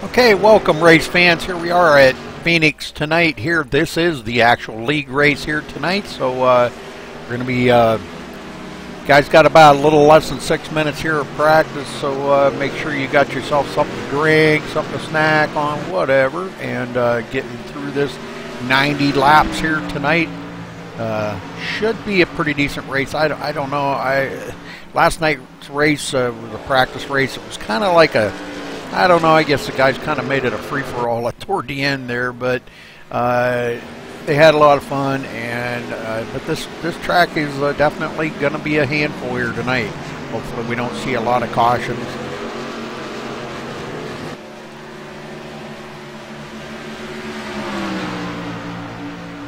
Okay, welcome race fans. Here we are at Phoenix tonight. Here, this is the actual league race here tonight. So we're going to be, guys got about a little less than 6 minutes here of practice. So make sure you got yourself something to drink, something to snack on, whatever, and getting through this 90 laps here tonight. Should be a pretty decent race. I don't know. Last night's race was a practice race. It was kind of like I don't know, I guess the guys kind of made it a free-for-all toward the end there, but they had a lot of fun, and but this track is definitely going to be a handful here tonight. Hopefully we don't see a lot of cautions.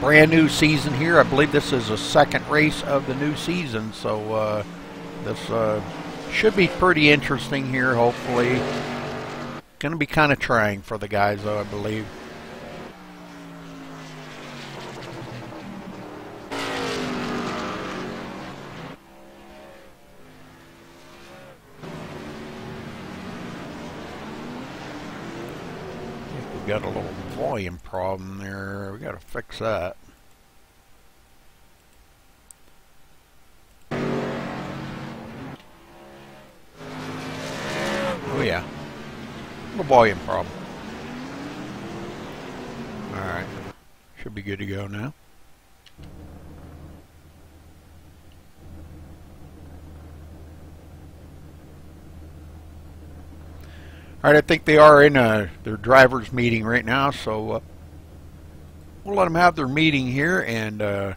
Brand new season here. I believe this is the second race of the new season, so this should be pretty interesting here, hopefully. Going to be kind of trying for the guys, though, I believe. We've got a little volume problem there. We got to fix that. Oh, yeah. The volume problem. Alright. Should be good to go now. Alright, I think they are in their driver's meeting right now, so we'll let them have their meeting here, and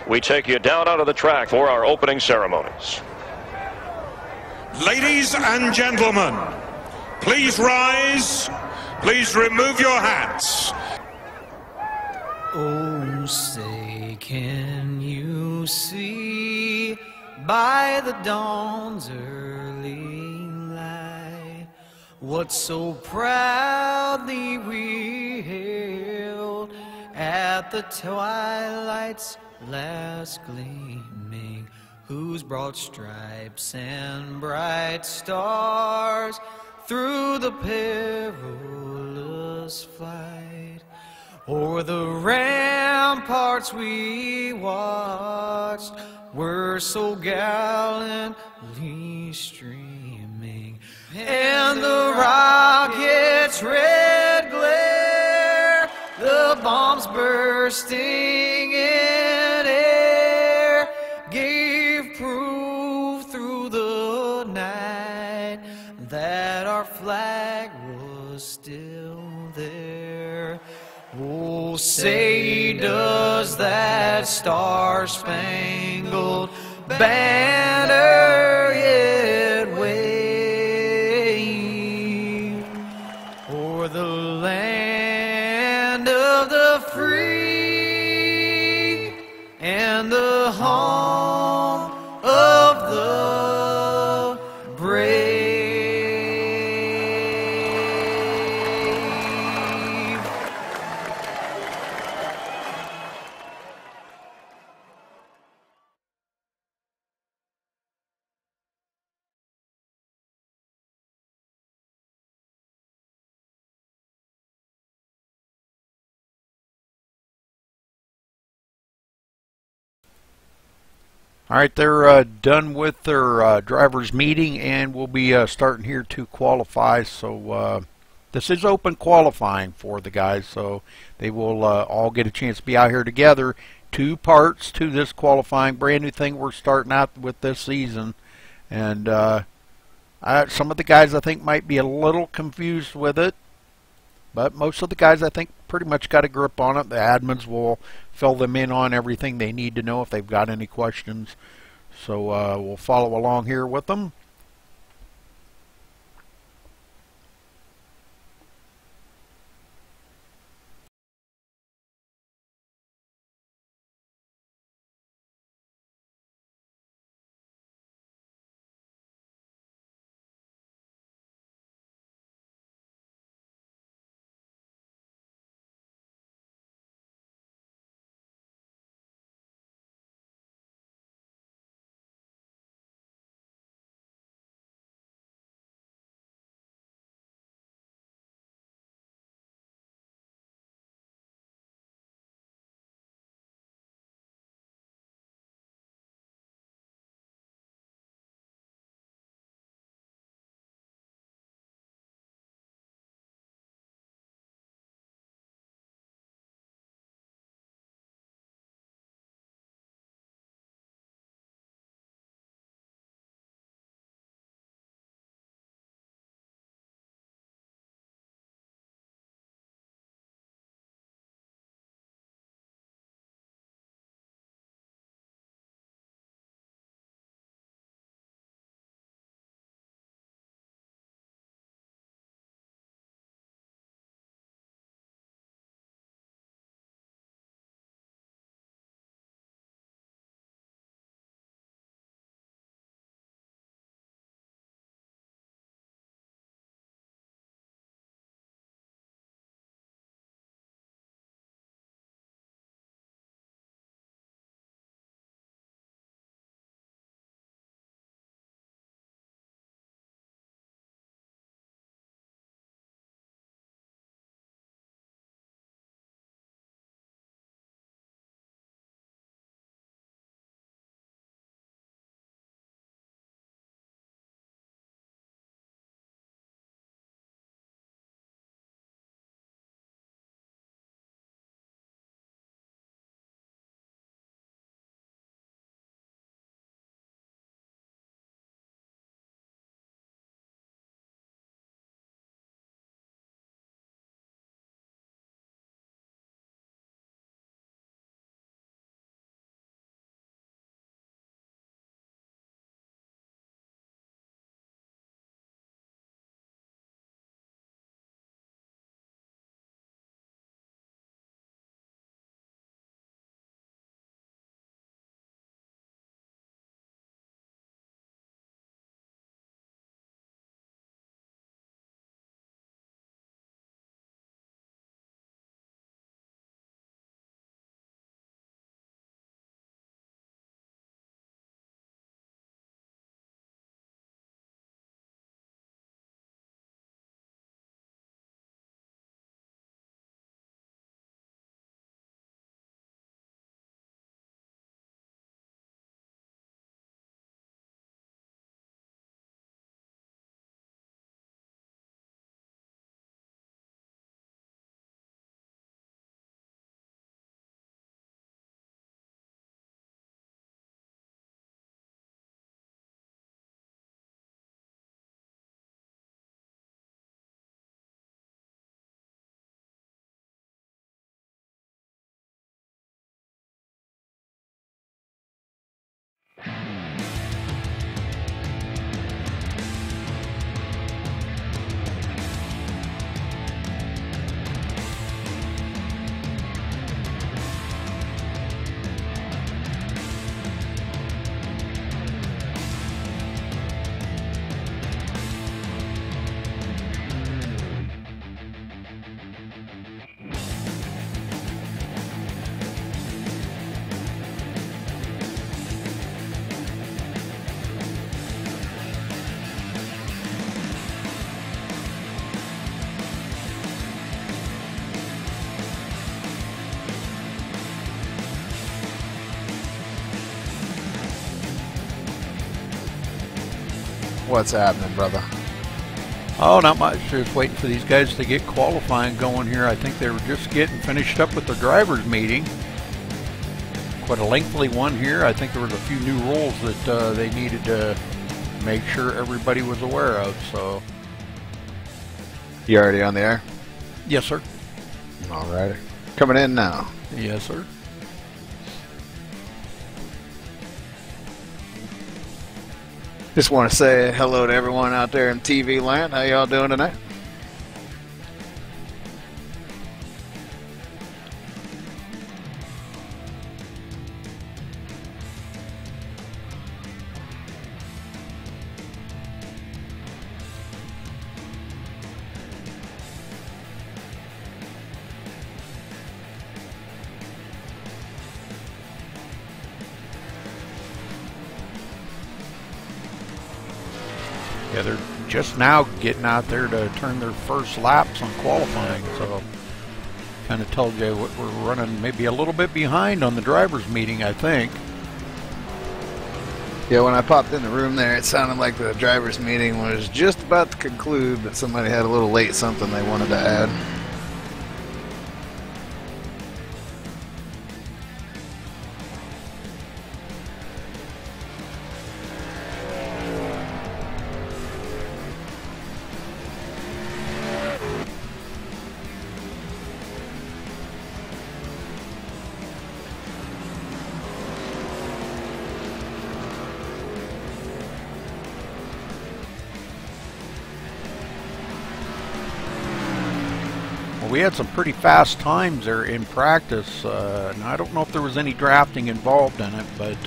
we take you down onto the track for our opening ceremonies. Ladies and gentlemen, please rise. Please remove your hats. Oh, say, can you see by the dawn's early light what so proudly we hailed at the twilight's last gleaming, whose broad stripes and bright stars through the perilous flight o'er the ramparts we watched were so gallantly streaming, and the rocket's red glare bombs bursting in air gave proof through the night that our flag was still there. Oh, say does that star-spangled banner yet wave o'er the land of the free and the home of the brave. All right, they're done with their drivers' meeting, and we'll be starting here to qualify. So this is open qualifying for the guys, so they will all get a chance to be out here together. 2 parts to this qualifying, brand new thing we're starting out with this season. And some of the guys I think might be a little confused with it, but most of the guys I think pretty much got a grip on it. The admins will fill them in on everything they need to know if they've got any questions. So we'll follow along here with them. What's happening, brother? Oh, not much. Just waiting for these guys to get qualifying going here. I think they were just getting finished up with their drivers meeting. Quite a lengthy one here. I think there was a few new rules that they needed to make sure everybody was aware of. So, You already on the air? yes, sir. All right. Coming in now. Yes, sir. Just want to say hello to everyone out there in TV land. How y'all doing tonight? Yeah, they're just now getting out there to turn their first laps on qualifying, so kind of tells you what we're running maybe a little bit behind on the drivers meeting, I think. Yeah, when I popped in the room there, it sounded like the drivers' meeting was just about to conclude, but somebody had a little late something they wanted to add. We had some pretty fast times there in practice. Now I don't know if there was any drafting involved in it, but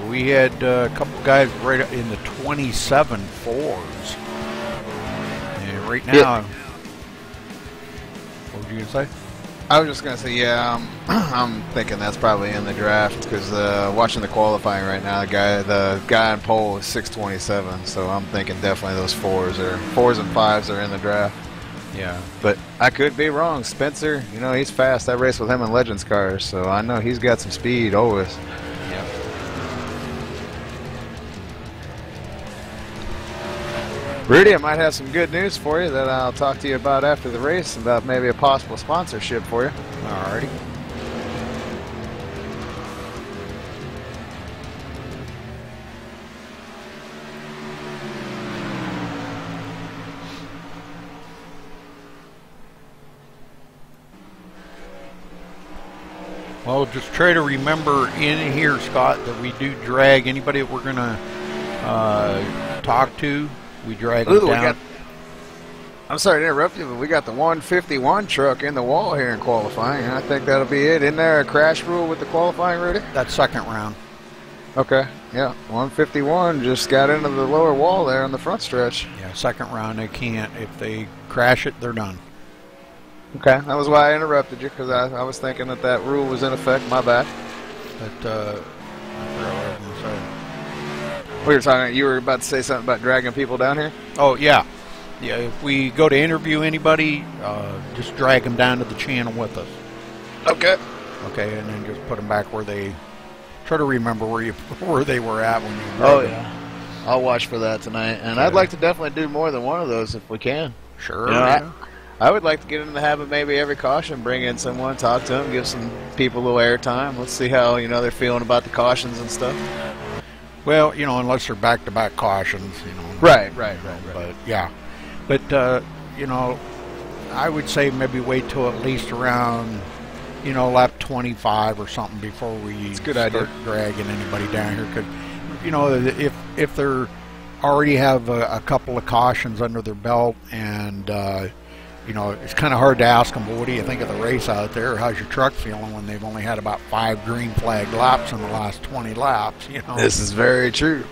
we had a couple guys right in the 27 fours. And right now, Yeah. What were you gonna say? I was just going to say, yeah, I'm thinking that's probably in the draft because watching the qualifying right now, the guy on pole is 627, so I'm thinking definitely those fours and fives are in the draft. Yeah. But I could be wrong. Spencer, you know, he's fast. I raced with him in Legends cars, so I know he's got some speed always. Yeah. Rudy, I might have some good news for you that I'll talk to you about after the race about maybe a possible sponsorship for you. Alrighty. Well, just try to remember in here, Scott, that we do drag anybody that we're going to talk to. We drag them down. I'm sorry to interrupt you, but we got the 151 truck in the wall here in qualifying. I think that'll be it. Isn't there a crash rule with the qualifying, Rudy? That's second round. Okay, yeah. 151 just got into the lower wall there on the front stretch. Yeah, second round, they can't. If they crash it, they're done. Okay, that was why I interrupted you, because I was thinking that rule was in effect. My bad. But, I forgot what I was going to say. We were talking, you were about to say something about dragging people down here? Oh, yeah. Yeah, if we go to interview anybody, just drag them down to the channel with us. Okay. Okay, and then just put them back where they... Try to remember where they were at when you... Oh, yeah. I'll watch for that tonight. And Yeah. I'd like to definitely do more than one of those if we can. Sure. You know, yeah. I would like to get in the habit maybe every caution, bring in someone, talk to them, give some people a little airtime. Let's see how, you know, they're feeling about the cautions and stuff. Well, you know, unless they're back-to-back cautions, you know. Right. But, yeah. But, you know, I would say maybe wait till at least around, you know, lap 25 or something before we start dragging anybody down here. Because, you know, if they're already have a couple of cautions under their belt and, you know, it's kind of hard to ask them, well, what do you think of the race out there? How's your truck feeling when they've only had about 5 green flag laps in the last 20 laps, you know? This is very true.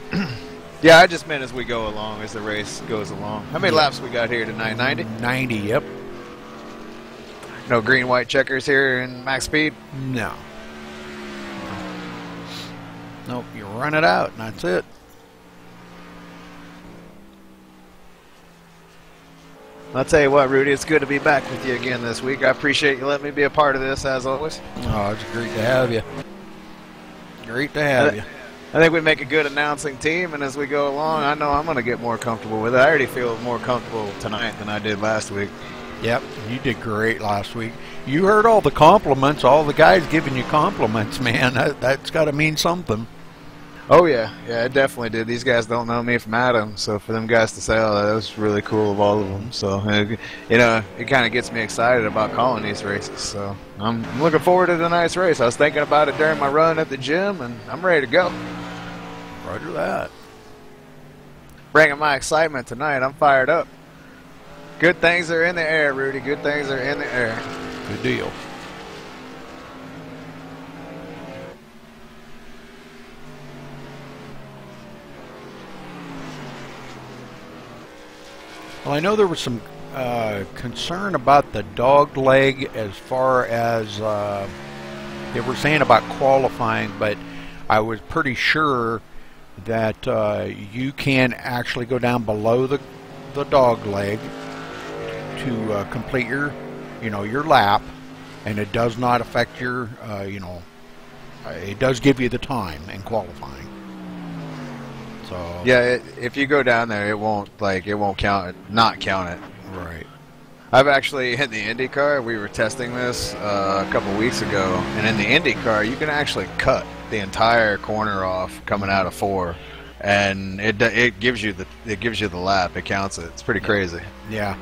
Yeah, I just meant as we go along, as the race goes along. How many laps we got here tonight? 90? 90, yep. No green-white checkers here in max speed? No. Nope, you run it out, and that's it. I'll tell you what, Rudy, it's good to be back with you again this week. I appreciate you letting me be a part of this, as always. Oh, it's great to have you. Great to have you. I think we make a good announcing team, and as we go along, I know I'm going to get more comfortable with it. I already feel more comfortable tonight than I did last week. Yep, you did great last week. You heard all the compliments, all the guys giving you compliments, man. That's got to mean something. Oh, yeah. Yeah, it definitely did. These guys don't know me from Adam, so for them guys to say, oh, that was really cool of all of them. So, you know, it kind of gets me excited about calling these races. So I'm looking forward to tonight's race. I was thinking about it during my run at the gym, and I'm ready to go. Roger that. Bringing my excitement tonight. I'm fired up. Good things are in the air, Rudy. Good things are in the air. Good deal. Well, I know there was some concern about the dog leg as far as they were saying about qualifying, but I was pretty sure that you can actually go down below the dog leg to complete your lap, and it does not affect your it does give you the time in qualifying. So yeah, if you go down there, it won't count it, not count it. Right. I've actually in the IndyCar, we were testing this a couple weeks ago, and in the IndyCar, you can actually cut the entire corner off coming out of 4, and it gives you the lap. It counts it. It's pretty crazy. Yeah.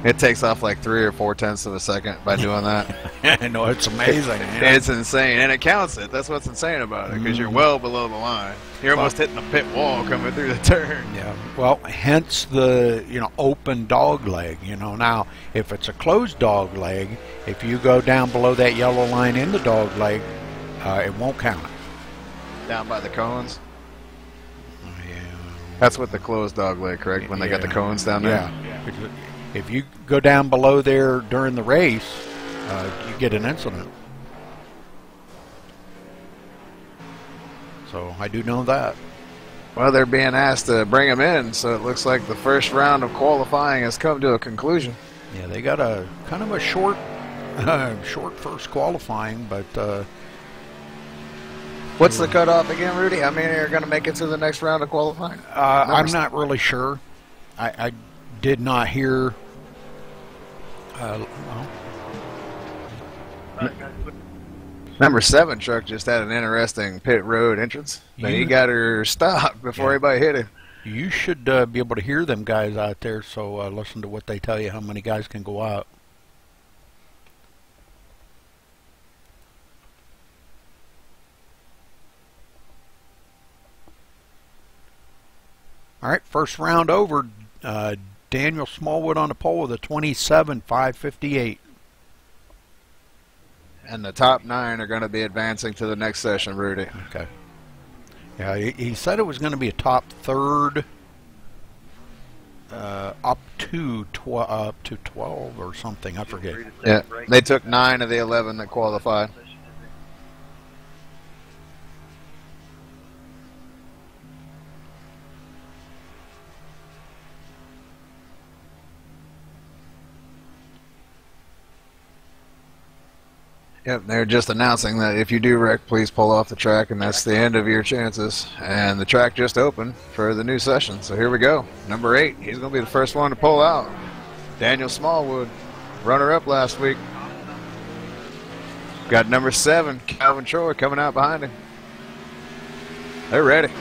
It takes off like 3 or 4 tenths of a second by doing that. I know, it's amazing. It's insane, and it counts it. That's what's insane about it, because you're well below the line. You're almost hitting the pit wall coming through the turn. Yeah. Well, hence the open dog leg. Now if it's a closed dog leg, if you go down below that yellow line in the dog leg, it won't count it. Down by the cones. Yeah. That's what the closed dog leg, correct? When they got the cones down there. Yeah. If you go down below there during the race, you get an incident. So I do know that. Well, they're being asked to bring them in, so it looks like the first round of qualifying has come to a conclusion. Yeah, they got a kind of a short first qualifying, but what's the cutoff again, Rudy? How many are going to make it to the next round of qualifying? I'm not really sure. I did not hear. Number 7 truck just had an interesting pit road entrance. He got her stopped before anybody hit him. You should be able to hear them guys out there, so listen to what they tell you, how many guys can go out. All right, first round over. Daniel Smallwood on the pole with a 27.558. And the top 9 are going to be advancing to the next session, Rudy. Okay. Yeah, he said it was going to be a top 3rd up to 12 or something. I forget. Yeah, they took 9 of the 11 that qualified. Yep, they're just announcing that if you do wreck, please pull off the track, and that's the end of your chances. And the track just opened for the new session, so here we go. Number 8, he's going to be the first one to pull out. Daniel Smallwood, runner-up last week. Got number 7, Calvin Troy, coming out behind him. They're ready.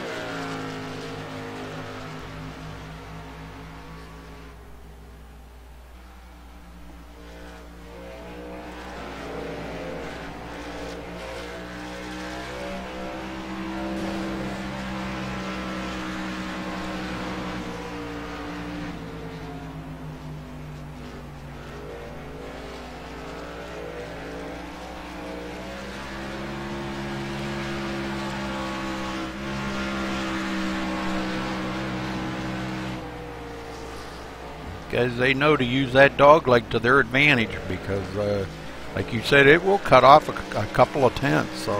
Guys, they know to use that dog leg to their advantage because, like you said, it will cut off a couple of tenths. So,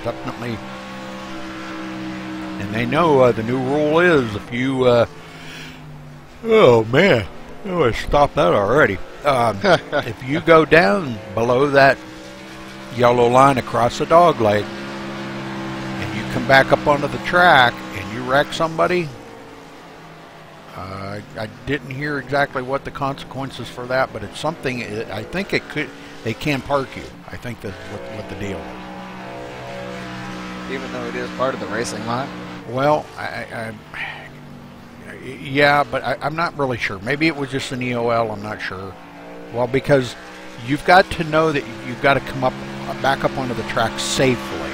definitely. And they know the new rule is if you, oh man, I stopped that already. If you go down below that yellow line across the dog leg and you come back up onto the track and you wreck somebody, I didn't hear exactly what the consequences for that, but it's something. I think they can park you. I think that's what the deal is. Even though it is part of the racing lot. Well, yeah, but I'm not really sure. Maybe it was just an EOL. I'm not sure. Well, because you've got to know that you've got to come back up onto the track safely.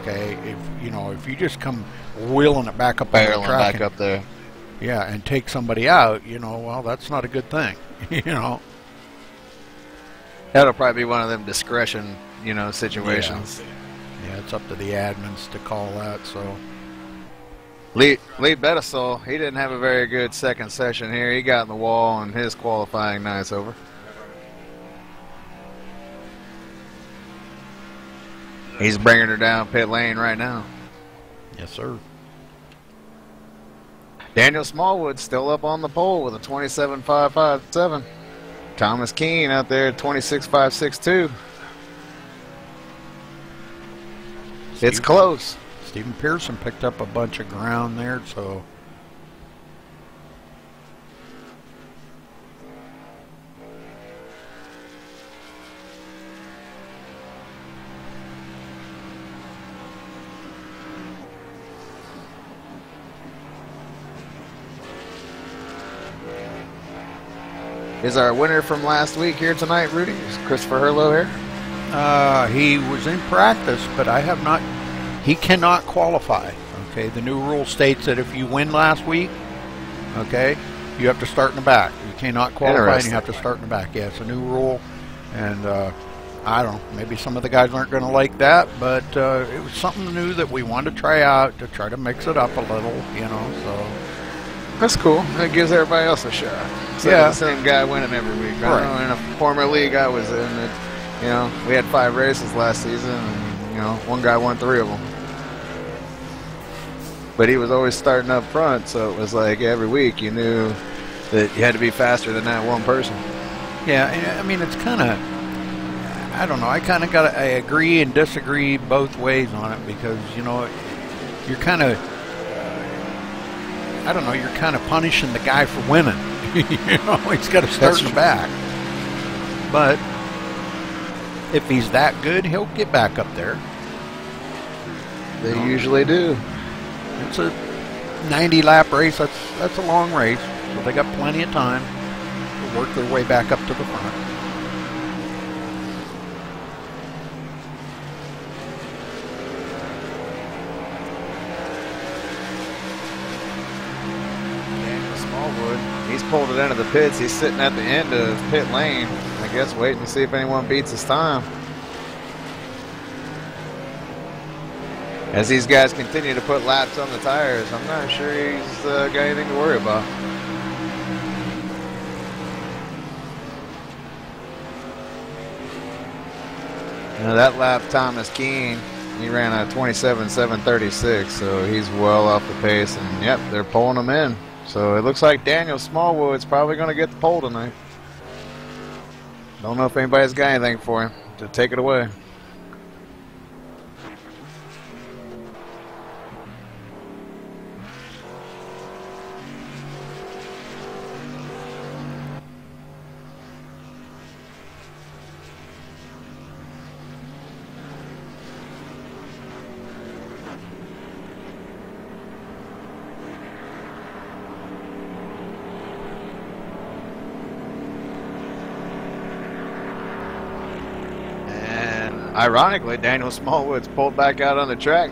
Okay, if you just come wheeling it back up on the track, back up there. Yeah, and take somebody out, well, that's not a good thing. That'll probably be one of them discretion, situations. Yeah, it's up to the admins to call that. So Lee Betasol, he didn't have a very good second session here. He got in the wall on his qualifying night's over. He's bringing her down pit lane right now. Yes, sir. Daniel Smallwood still up on the pole with a 27.557. Thomas Keene out there at 26.562. It's close. Stephen Pearson picked up a bunch of ground there, so. Is our winner from last week here tonight, Rudy? Is Christopher Herlow here? He was in practice, but I have not. He cannot qualify. Okay, the new rule states that if you win last week, okay, you have to start in the back. You cannot qualify, and you have to start in the back. Yeah, it's a new rule, and I don't know. Maybe some of the guys aren't going to like that, but it was something new that we wanted to try out to try to mix it up a little, So that's cool. That gives everybody else a shot. So yeah, the same guy winning every week. Right. I know in a former league I was in it. We had 5 races last season, and one guy won 3 of them. But he was always starting up front, so it was like every week you knew that you had to be faster than that one person. Yeah, I mean, it's kind of, I don't know, I agree and disagree both ways on it because, you're kind of, I don't know, you're kind of punishing the guy for winning. He's got to start in the back. But if he's that good, he'll get back up there. They usually do. It's a 90-lap race. That's a long race, so they got plenty of time to work their way back up to the front. Daniel Smallwood, he's pulled it into the pits. He's sitting at the end of pit lane, I guess, waiting to see if anyone beats his time. As these guys continue to put laps on the tires, I'm not sure he's got anything to worry about. Now that lap, Thomas Keene, he ran a 27.736, so he's well off the pace, and yep, they're pulling him in. So it looks like Daniel Smallwood's probably going to get the pole tonight. Don't know if anybody's got anything for him to take it away. Ironically, Daniel Smallwood's pulled back out on the track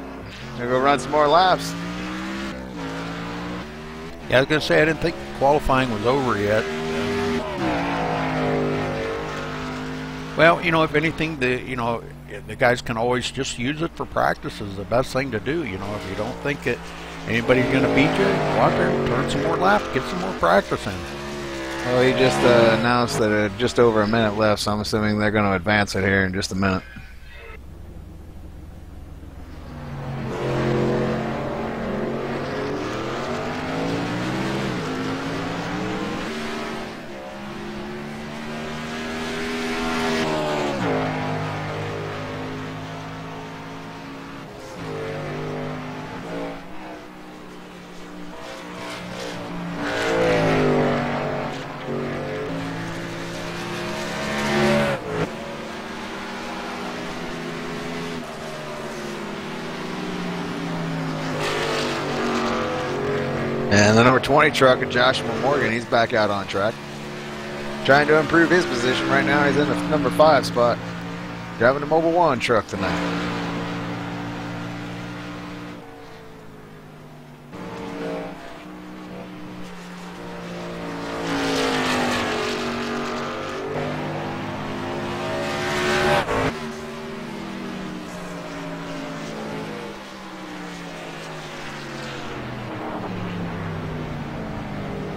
to go run some more laps. Yeah, I was going to say, I didn't think qualifying was over yet. Well, if anything, the guys can always just use it for practice is the best thing to do. If you don't think that anybody's going to beat you, go out there and turn some more laps, get some more practice in. Well, he just announced that just over a minute left, so I'm assuming they're going to advance it here in just a minute. And the number 20 truck of Joshua Morgan, he's back out on track. Trying to improve his position right now. He's in the number 5 spot. Driving the Mobile 1 truck tonight.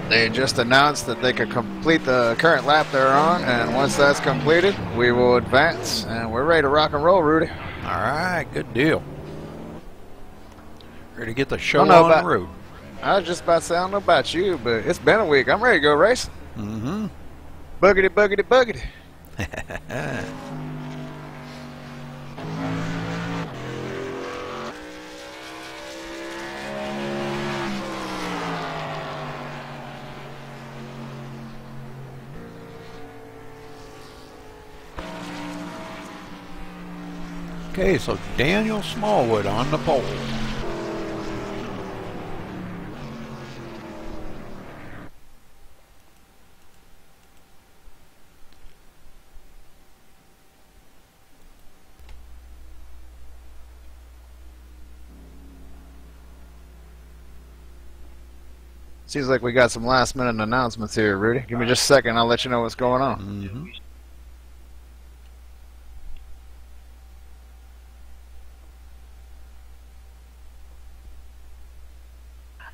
They just announced that they could complete the current lap they're on, and once that's completed, we will advance, and we're ready to rock and roll, Rudy. All right, good deal. Ready to get the show on the road. I was just about to say, I don't know about you, but it's been a week. I'm ready to go racing. Mm-hmm. Boogity, boogity, boogity. Okay, so Daniel Smallwood on the pole. Seems like we got some last minute announcements here, Rudy. Give me just a second, I'll let you know what's going on. Mm-hmm.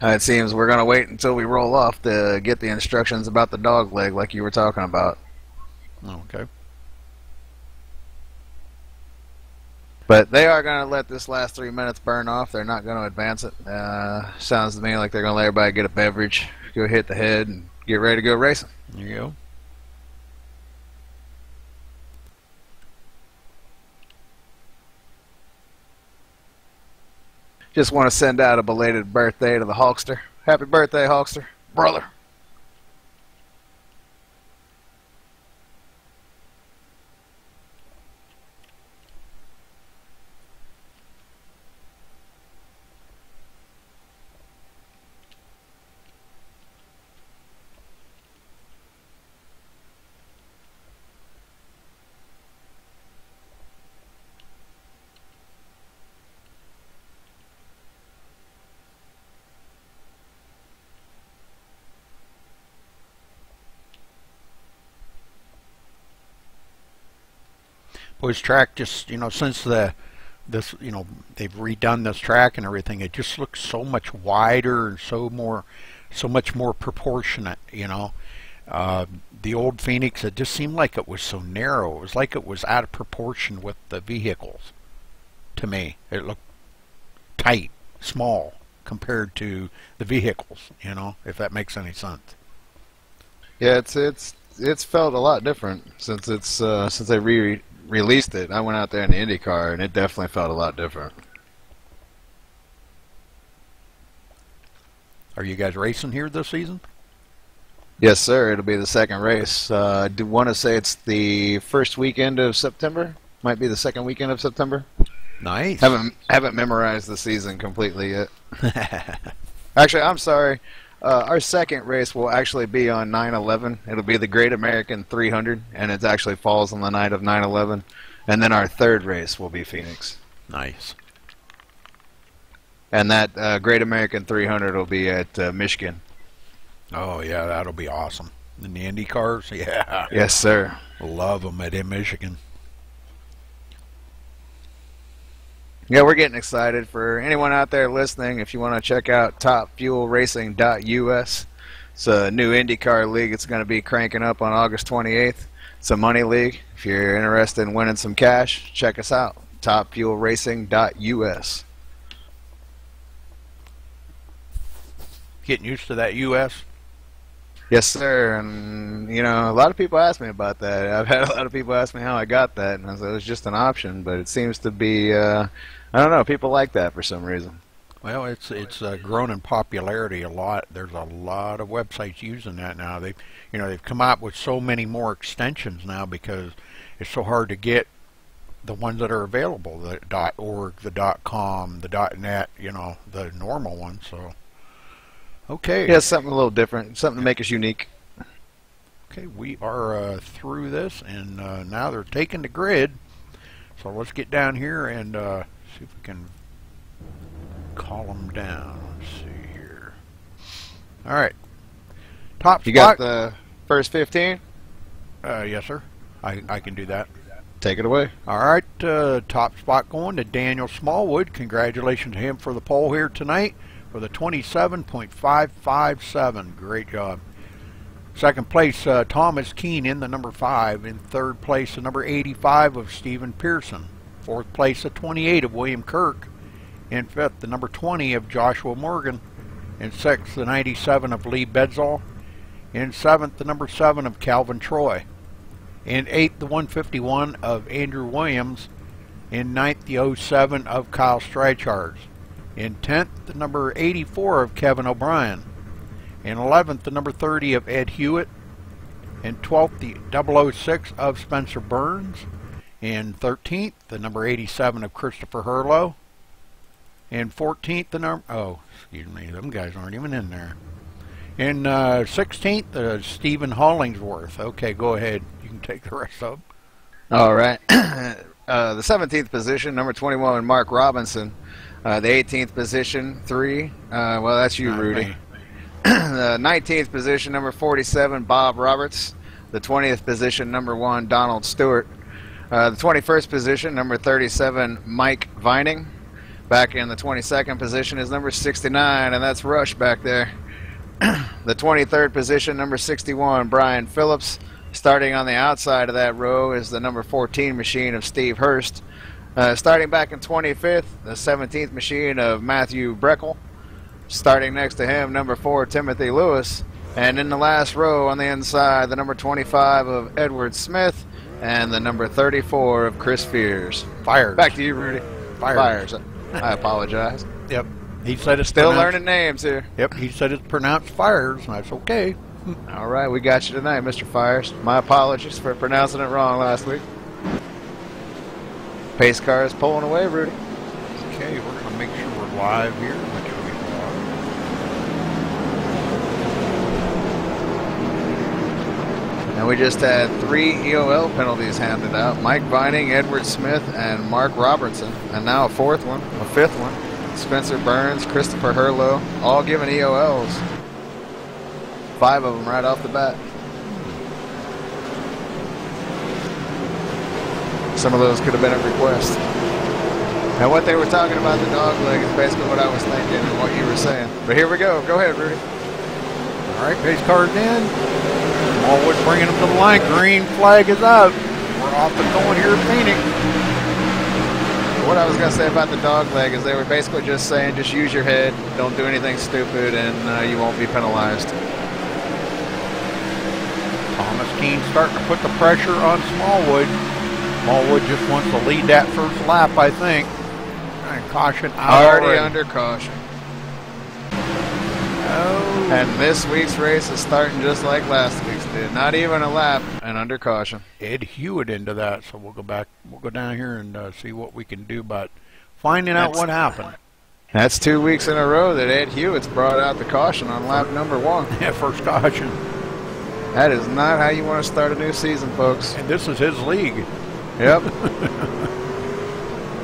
It seems we're going to wait until we roll off to get the instructions about the dog leg like you were talking about. Okay. But they are going to let this last 3 minutes burn off. They're not going to advance it. Sounds to me like they're going to let everybody get a beverage, go hit the head, and get ready to go racing. There you go. Just want to send out a belated birthday to the Hulkster. Happy birthday, Hulkster. Brother. Boys, track just, since they've redone this track and everything, it just looks so much wider and so much more proportionate. The old Phoenix, it just seemed like it was so narrow. It was like it was out of proportion with the vehicles. To me, it looked tight, small compared to the vehicles. If that makes any sense. Yeah, it's felt a lot different since they released it. I went out there in the IndyCar, and it definitely felt a lot different. Are you guys racing here this season? Yes, sir. It'll be the second race. I do want to say it's the first weekend of September. Might be the second weekend of September. Nice. Haven't memorized the season completely yet. Actually, I'm sorry. Our second race will actually be on 9/11. It'll be the Great American 300, and it actually falls on the night of 9/11. And then our third race will be Phoenix. Nice. And that Great American 300 will be at Michigan. Oh, yeah, that'll be awesome. In the Indy cars, yeah. Yes, sir. Love them in Michigan. Yeah, we're getting excited. For anyone out there listening, if you want to check out topfuelracing.us, it's a new IndyCar league. It's going to be cranking up on August 28th. It's a money league. If you're interested in winning some cash, check us out, topfuelracing.us. Getting used to that US? Yes, sir. And, a lot of people ask me about that. I've had a lot of people ask me how I got that, and I said it was just an option, but it seems to be, I don't know, people like that for some reason. Well, it's grown in popularity a lot. There's a lot of websites using that now. They've come out with so many more extensions now because it's so hard to get the ones that are available, the .org, the .com, the .net, the normal ones. So Okay. Yeah, something a little different, something to make us unique. Okay, we are through this, and now they're taking the grid. So let's get down here and see if we can call them down. Let's see here. All right. Top You spot. got the first 15? Yes, sir. I can do that. Take it away. All right. Top spot going to Daniel Smallwood. Congratulations to him for the pole here tonight for the 27.557. Great job. Second place, Thomas Keene in the number 5. In third place, the number 85 of Stephen Pearson. Fourth place, the 28 of William Kirk. In fifth, the number 20 of Joshua Morgan. In sixth, the 97 of Lee Bedsall. In seventh, the number 7 of Calvin Troy. In eighth, the 151 of Andrew Williams. In ninth, the 07 of Kyle Streichhardt. In 10th, the number 84 of Kevin O'Brien. In 11th, the number 30 of Ed Hewitt. In 12th, the 006 of Spencer Burns. In 13th, the number 87 of Christopher Herlow. In 14th, the number... Oh, excuse me, them guys aren't even in there. In 16th, Stephen Hollingsworth. Okay, go ahead. You can take the rest of them. All right. The 17th position, number 21, Mark Robinson. The 18th position, 3. Well, that's you, Not Rudy. me. The 19th position, number 47, Bob Roberts. The 20th position, number 1, Donald Stewart. The 21st position, number 37, Mike Vining. Back in the 22nd position is number 69, and that's Rush back there. The 23rd position, number 61, Brian Phillips. Starting on the outside of that row is the number 14 machine of Steve Hurst. Starting back in 25th, the 17th machine of Matthew Breckel. Starting next to him, number 4, Timothy Lewis. And in the last row on the inside, the number 25 of Edward Smith and the number 34 of Chris Fears. Fires. Back to you, Rudy. Fires. I apologize. Yep. He said it's Still pronounced- learning names here. Yep, he said it's pronounced Fires, and that's okay. All right, we got you tonight, Mr. Fires. My apologies for pronouncing it wrong last week. Pace car is pulling away, Rudy. Okay, we're going to make sure we're live here. Make sure we are. And we just had 3 EOL penalties handed out. Mike Vining, Edward Smith, and Mark Robertson. And now a 5th one. Spencer Burns, Christopher Herlow, all given EOLs. 5 of them right off the bat. Some of those could have been a request. And what they were talking about the dog leg is basically what I was thinking and what you were saying. But here we go. Go ahead, Rudy. All right, pace car's in. Smallwood bringing them to the line. Green flag is up. We're off and going here at Phoenix. What I was going to say about the dog leg is they were basically just saying just use your head, don't do anything stupid, and you won't be penalized. Thomas Keene starting to put the pressure on Smallwood. Smallwood just wants to lead that first lap, I think. And caution out Already under caution. Oh. And this week's race is starting just like last week's did. Not even a lap and under caution. Ed Hewitt into that, so we'll go back. We'll go down here and see what we can do about finding out what happened. That's 2 weeks in a row that Ed Hewitt's brought out the caution on lap number 1. Yeah, first caution. That is not how you want to start a new season, folks. And this is his league. Yep.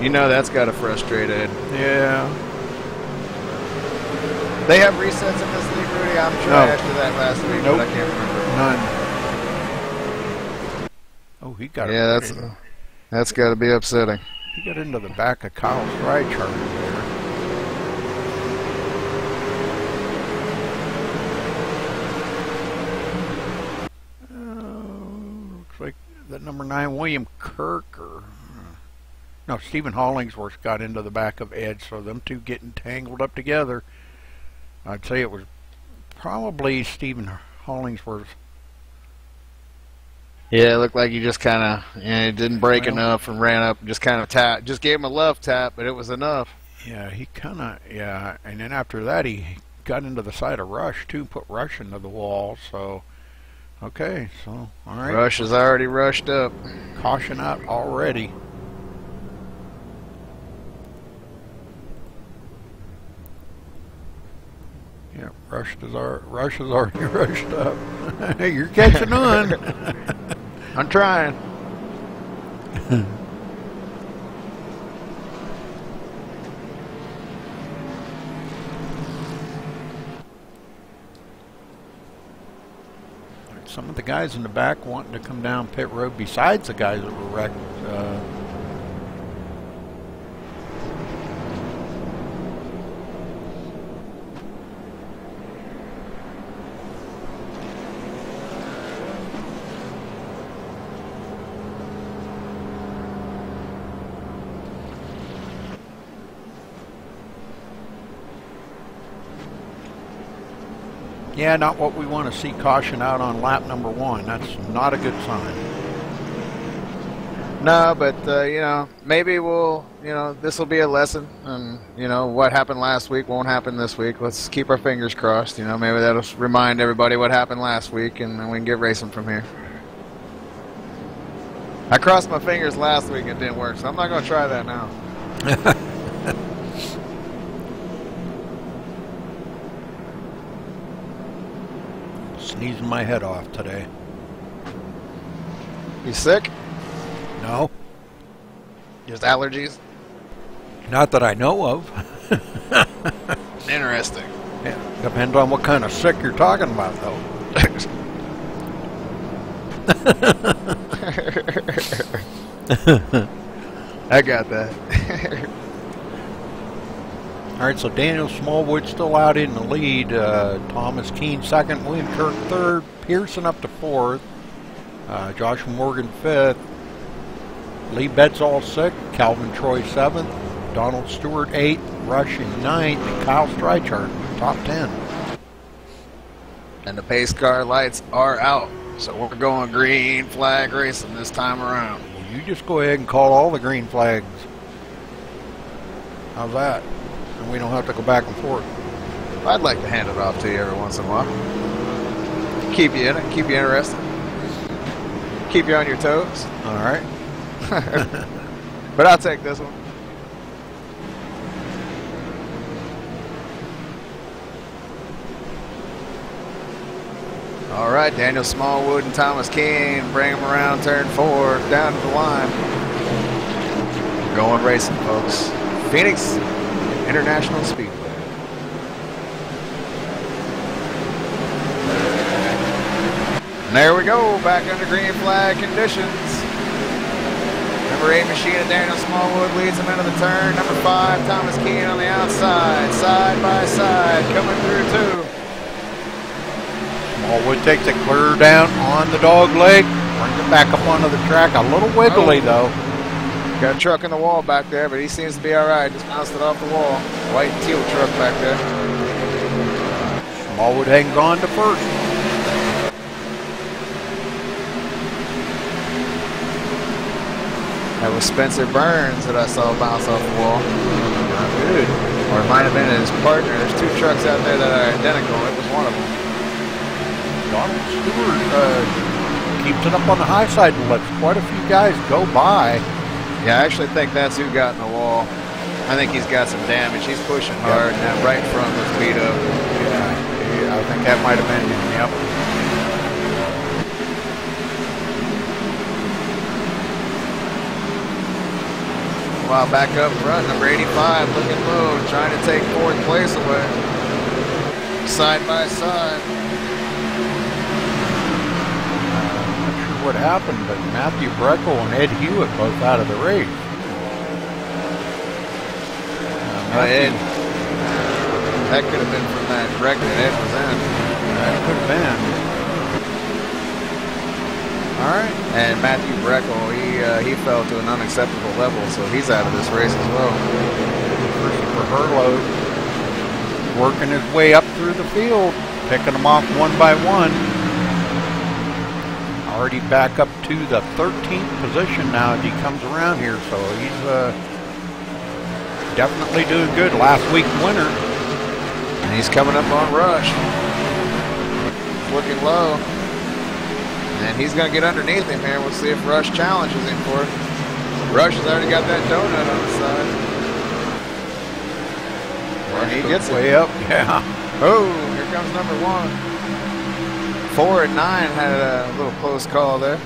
You know that's got to frustrate Ed. Yeah. They have resets in this league, Rudy. I'm sure I asked you that last week, Nope. but I can't remember. None. Oh, he got Yeah, it. that's got to be upsetting. He got into the back of Kyle Streichhardt there. Looks like that number 9, William Kirk, or no, Stephen Hollingsworth got into the back of Ed, so them two getting tangled up together. I'd say it was probably Stephen Hollingsworth. Yeah, it looked like he just kind of didn't break enough and ran up and just kind of tapped. Just gave him a love tap, but it was enough. Yeah, he kind of, yeah. And then after that, he got into the side of Rush, too, put Rush into the wall. So, okay, so, all right. Rush has already rushed up. Caution out already. Yeah, Rush is already rushed up. You're catching on. I'm trying. Some of the guys in the back wanting to come down pit road besides the guys that were wrecked. Yeah, not what we want to see. Caution out on lap number 1. That's not a good sign. No, but, you know, maybe we'll, you know, this will be a lesson. And, you know, what happened last week won't happen this week. Let's keep our fingers crossed. You know, maybe that'll remind everybody what happened last week, and then we can get racing from here. I crossed my fingers last week and it didn't work, so I'm not going to try that now. Sneezing my head off today. You sick? No. Just allergies? Not that I know of. Interesting. Yeah, depends on what kind of sick you're talking about, though. I got that. All right, so Daniel Smallwood still out in the lead. Thomas Keene second, William Kirk third, Pearson up to fourth, Joshua Morgan fifth, Lee Bedsall sixth, Calvin Troy seventh, Donald Stewart eighth, Rush in ninth, and Kyle Streichart top 10. And the pace car lights are out, so we're going green flag racing this time around. Well, you just go ahead and call all the green flags. How's that? And we don't have to go back and forth. I'd like to hand it off to you every once in a while. Keep you in it, keep you interested. Keep you on your toes. All right. But I'll take this one. All right, Daniel Smallwood and Thomas Keene bring them around turn 4 down to the line. Going racing, folks. Phoenix International Speedway. And there we go, back under green flag conditions. Number 8 machine of Daniel Smallwood leads him into the turn. Number 5, Thomas Keene on the outside, side by side, coming through 2. Smallwood takes it clear down on the dog leg, brings it back up onto the track. A little wiggly though. Got a truck in the wall back there, but he seems to be all right. Just bounced it off the wall. White and teal truck back there. Smallwood hangs on to first. That was Spencer Burns that I saw bounce off the wall. Not good. Or it might have been his partner. There's 2 trucks out there that are identical. It was one of them. Donald Stewart keeps it up on the high side and lets quite a few guys go by. Yeah, I actually think that's who got in the wall. I think he's got some damage. He's pushing hard, and that right front was beat up. Yeah, I think that might have been him, yep. While back up front, number 85 looking low, trying to take 4th place away. Side by side. What happened, but Matthew Breckel and Ed Hewitt both out of the race. Ed, that could have been from that wreck that Ed was in. That could have been. All right. And Matthew Breckel, he fell to an unacceptable level, so he's out of this race as well. Christopher Herlow working his way up through the field, picking them off one by one. Already back up to the 13th position now as he comes around here, so he's definitely doing good. Last week's winner. And he's coming up on Rush. Looking low. And he's going to get underneath him here. We'll see if Rush challenges him for it. Rush has already got that donut on the side. And he gets it. Way up, yeah. Oh, here comes number 1. 4 and 9 had a little close call there.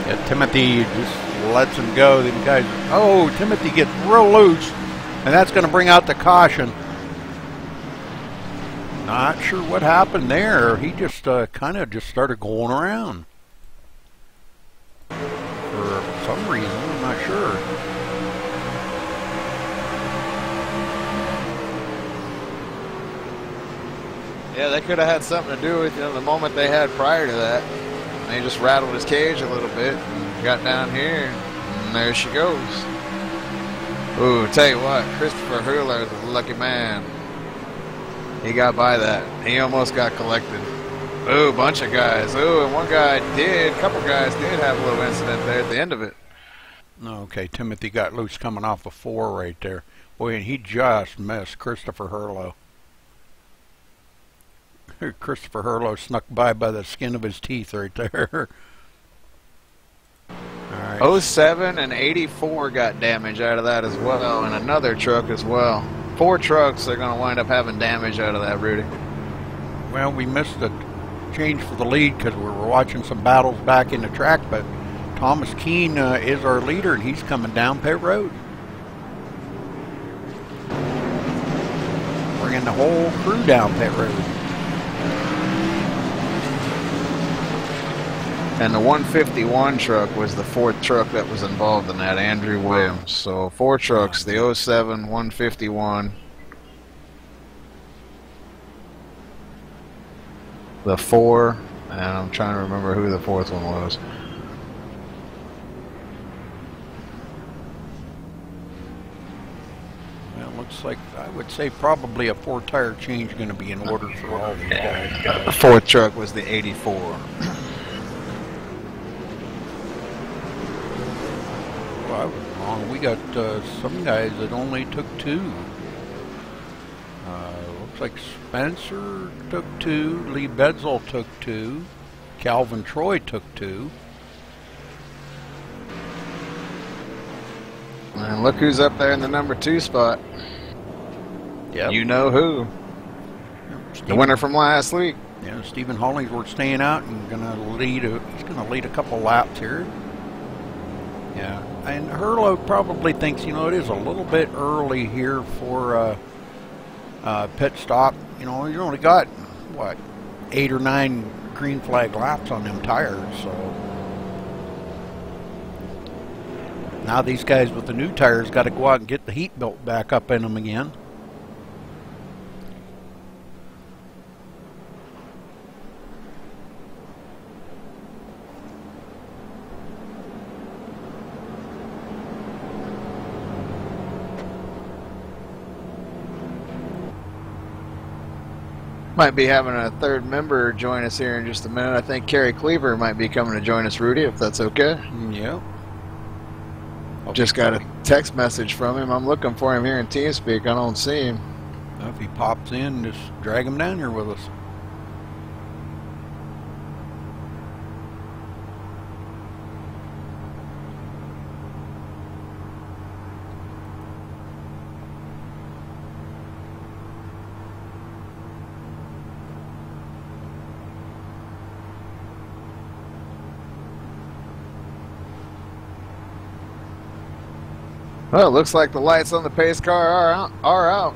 Yeah, Timothy just lets him go. Them guys. Oh, Timothy gets real loose, and that's going to bring out the caution. Not sure what happened there. He just kind of just started going around for some reason. I'm not sure. Yeah, they could have had something to do with the moment they had prior to that. They just rattled his cage a little bit and got down here, and there she goes. Ooh, tell you what, Christopher Hurler is a lucky man. He got by that. He almost got collected. Ooh, bunch of guys. Ooh, and a couple guys did have a little incident there at the end of it. Okay, Timothy got loose coming off a 4 right there. Boy, and he just missed Christopher Hurlow. Christopher Hurlow snuck by the skin of his teeth right there. All right. 07 and 84 got damage out of that as well, and another truck as well. 4 trucks are going to wind up having damage out of that, Rudy. Well, we missed the change for the lead because we were watching some battles back in the track, but Thomas Keene is our leader, and he's coming down pit road. Bringing the whole crew down pit road. And the 151 truck was the 4th truck that was involved in that, Andrew Williams. So 4 trucks, the 07, 151, the 4, and I'm trying to remember who the 4th one was. Well, it looks like, I would say probably a 4-tire change going to be in order for all these guys. The 4th truck was the 84. I was wrong. We got some guys that only took 2. Looks like Spencer took 2, Lee Bedsall took 2, Calvin Troy took 2. And look who's up there in the number 2 spot. Yep. You know who. The winner from last week. Yeah, Stephen Hollingsworth staying out and gonna lead he's gonna lead a couple laps here. Yeah. And Hurlow probably thinks, it is a little bit early here for pit stop. You only got, 8 or 9 green flag laps on them tires. So now these guys with the new tires got to go out and get the heat built back up in them again. Might be having a 3rd member join us here in just a minute. I think Kerry Cleaver might be coming to join us, Rudy, if that's okay. Yeah. Just got a text message from him. I'm looking for him here in TeamSpeak. I don't see him. If he pops in, just drag him down here with us. Well, it looks like the lights on the pace car are out.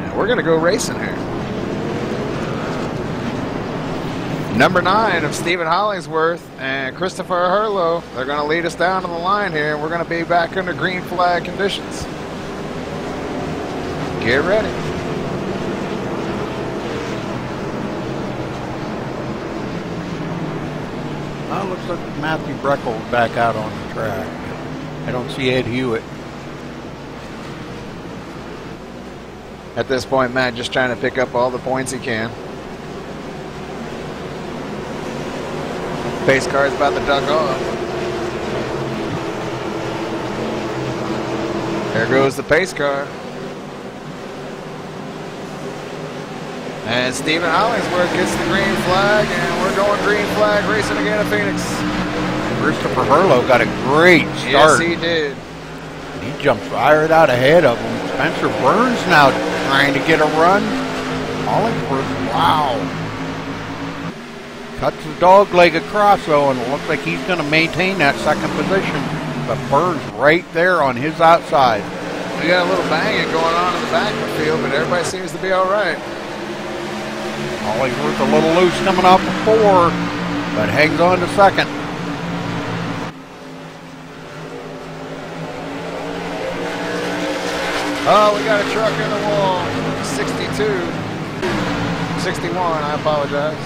And we're going to go racing here. Number 9 of Stephen Hollingsworth and Christopher Hurlow. They're going to lead us down to the line here, and we're going to be back under green flag conditions. Get ready. Well, it looks like Matthew Breckel's back out on the track. I don't see Ed Hewitt. At this point, Matt just trying to pick up all the points he can. Pace car is about to duck off. There goes the pace car. And Stephen Hollingsworth gets the green flag, and we're going green flag racing again at Phoenix. Christopher Hurlow got a great Yes, start. he did. He jumped right out ahead of him. Spencer Burns now trying to get a run. Hollingsworth, wow. Cuts the dog leg across, though, and it looks like he's going to maintain that second position. But Burns right there on his outside. We got a little banging going on in the back of the field, but everybody seems to be all right. Hollingsworth a little loose coming off the 4, but hangs on to second. Oh, we got a truck in the wall. 62. 61, I apologize.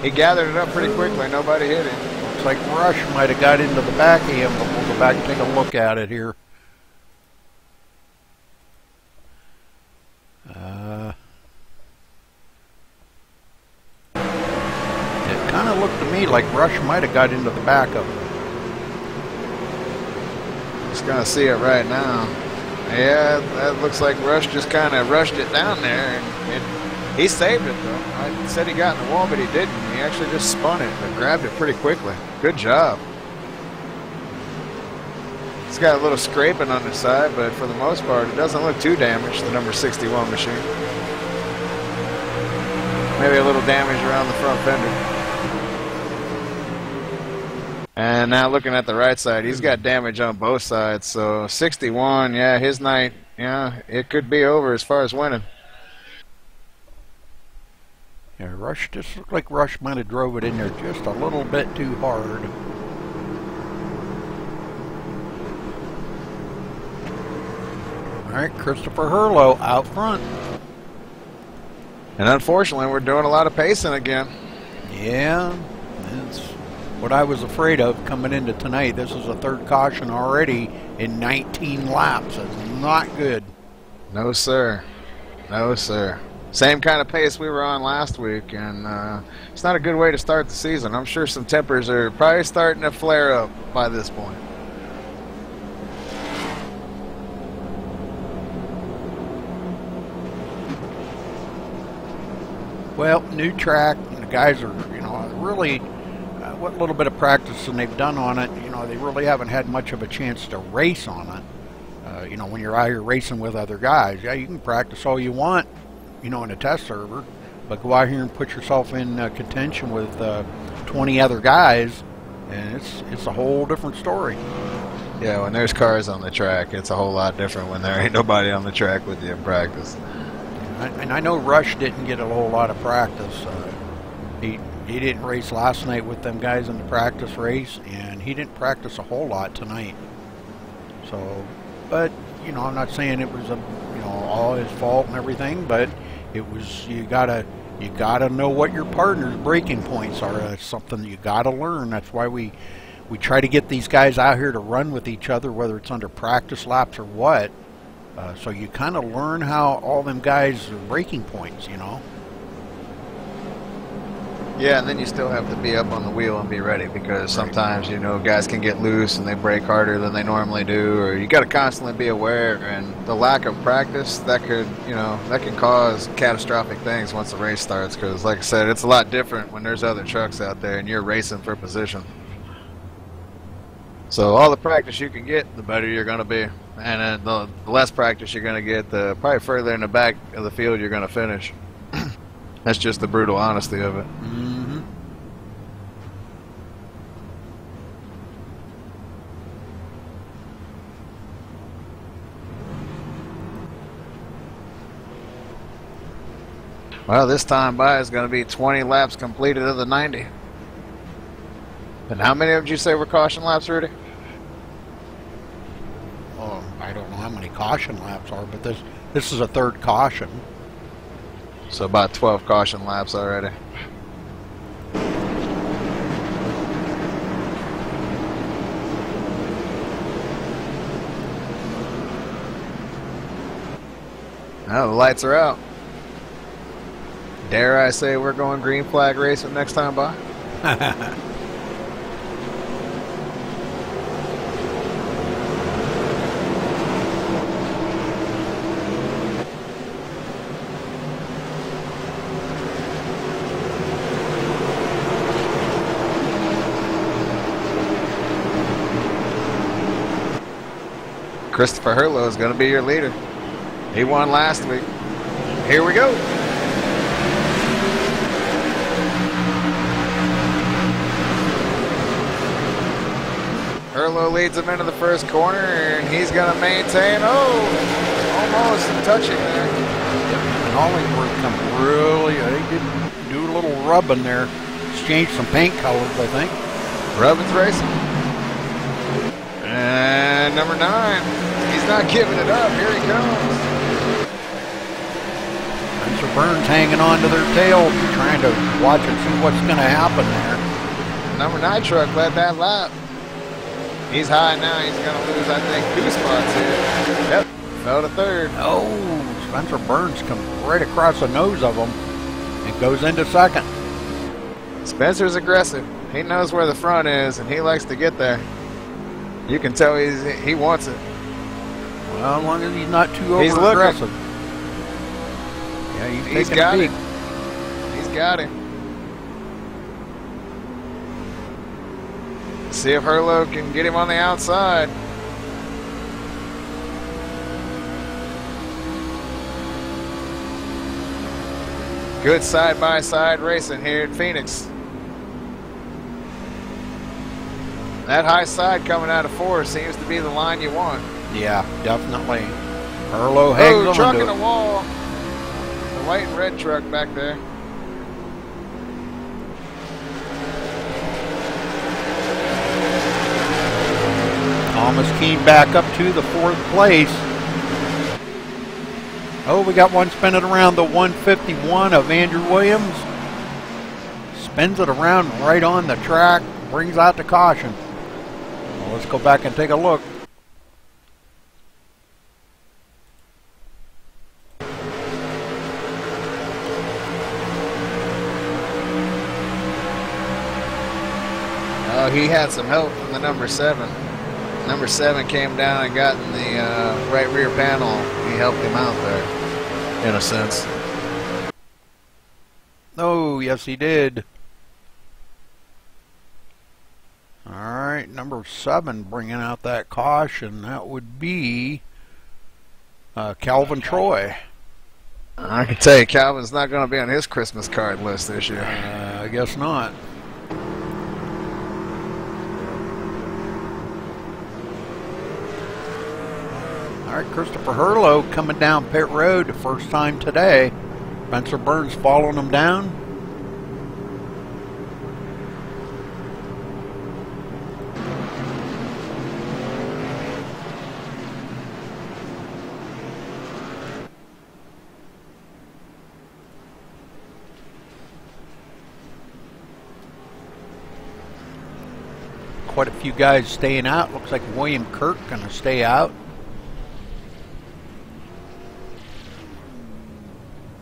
He gathered it up pretty quickly. Nobody hit him. Looks like Rush might have got into the back of him, but we'll go back and take a look at it here. It kind of looked to me like Rush might have got into the back of him. Just gonna see it right now. Yeah, that looks like Rush just kind of rushed it down there, and he saved it though. I said he got in the wall, but he didn't. He actually just spun it and grabbed it pretty quickly. Good job. It's got a little scraping on the side, but for the most part, it doesn't look too damaged, the number 61 machine. Maybe a little damage around the front fender. And now looking at the right side, he's got damage on both sides. So 61, yeah, his night, yeah, it could be over as far as winning. Yeah, Rush just looked like Rush might have drove it in there just a little bit too hard. All right, Christopher Hurlow out front. And unfortunately, we're doing a lot of pacing again. Yeah, that's what I was afraid of coming into tonight. This is a third caution already in 19 laps. That's not good. No, sir. No, sir. Same kind of pace we were on last week, and it's not a good way to start the season. I'm sure some tempers are probably starting to flare up by this point. Well, new track, and the guys are, really, what little bit of practice and they've done on it, they really haven't had much of a chance to race on it. When you're out here racing with other guys, yeah, you can practice all you want, in a test server, but go out here and put yourself in contention with 20 other guys, and it's a whole different story. Yeah, when there's cars on the track, it's a whole lot different when there ain't nobody on the track with you in practice. And I know Rush didn't get a whole lot of practice. He didn't race last night with them guys in the practice race, and he didn't practice a whole lot tonight. So, but I'm not saying it was all his fault and everything, but it was you gotta know what your partner's braking points are. That's something you gotta learn. That's why we try to get these guys out here to run with each other, whether it's under practice laps or what. So you kind of learn how all them guys are braking points, Yeah, and then you still have to be up on the wheel and be ready, because sometimes, guys can get loose and they brake harder than they normally do, or you got to constantly be aware, and the lack of practice, that could, that can cause catastrophic things once the race starts, because like I said, it's a lot different when there's other trucks out there and you're racing for position. So all the practice you can get, the better you're going to be. And the less practice you're going to get, the probably further in the back of the field you're going to finish. That's just the brutal honesty of it. Mm-hmm. Well, this time by is going to be 20 laps completed of the 90. And how many of you say were caution laps, Rudy? Well, I don't know how many caution laps are, but this is a third caution. So about 12 caution laps already. Now the lights are out. Dare I say we're going green flag racing next time by? Christopher Herlow is going to be your leader. He won last week. Here we go. Herlow leads him into the first corner, and he's going to maintain. Oh, almost touching there. And Hollingworth come really, they did do a little rubbing there. Exchange some paint colors, I think. Rubbin's racing. And number 9. He's not giving it up. Here he comes. Spencer Burns hanging on to their tail, trying to watch and see what's going to happen there. Number 9 truck led that lap. He's high now. He's going to lose, I think, 2 spots here. Yep. Fell to 3rd. Oh, Spencer Burns comes right across the nose of him and goes into 2nd. Spencer's aggressive. He knows where the front is, and he likes to get there. You can tell he wants it. Well, as long as he's not too over aggressive. Yeah, he's got it. He's got him. See if Herlow can get him on the outside. Good side-by-side racing here at Phoenix. That high side coming out of 4 seems to be the line you want. Yeah, definitely. Herlow hangs on truck to in the it. wall. The white and red truck back there. Thomas Keene back up to the 4th place. Oh, we got one spinning around the 151 of Andrew Williams. Spins it around right on the track, brings out the caution. Well, let's go back and take a look. Oh, he had some help from the number 7. Number 7 came down and got in the right rear panel. He helped him out there, in a sense. Oh, yes, he did. All right, number 7 bringing out that caution. That would be Calvin Troy. I can tell you, Calvin's not going to be on his Christmas card list this year. I guess not. All right, Christopher Herlow coming down pit road the first time today. Spencer Burns following him down. Quite a few guys staying out. Looks like William Kirk going to stay out.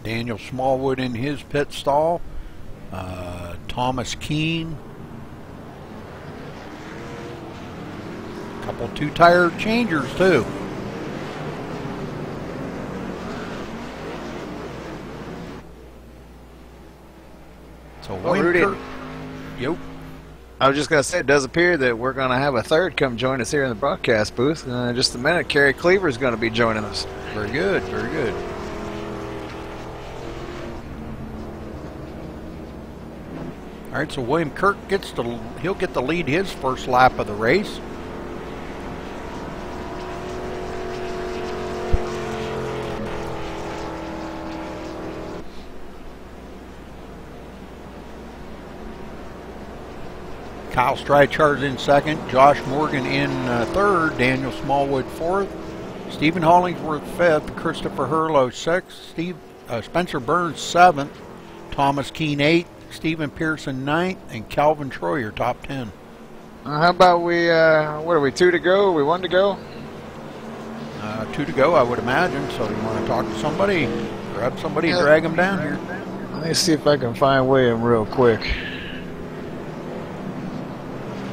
Daniel Smallwood in his pit stall. Thomas Keene. A couple 2-tire changers too. So Rudy. Yep. I was just going to say, it does appear that we're going to have a 3rd come join us here in the broadcast booth. In just a minute, Kerry Cleaver is going to be joining us. Very good, very good. All right, so William Kirk he'll get to lead his first lap of the race. Kyle Strychar's in 2nd, Josh Morgan in 3rd, Daniel Smallwood 4th, Stephen Hollingsworth 5th, Christopher Herlow 6th, Spencer Burns 7th, Thomas Keene 8th, Stephen Pearson 9th, and Calvin Troy your top 10. How about what are we, 2 to go? We 1 to go? 2 to go, I would imagine. So you want to talk to somebody, grab somebody, drag them down here. Let me see if I can find William real quick.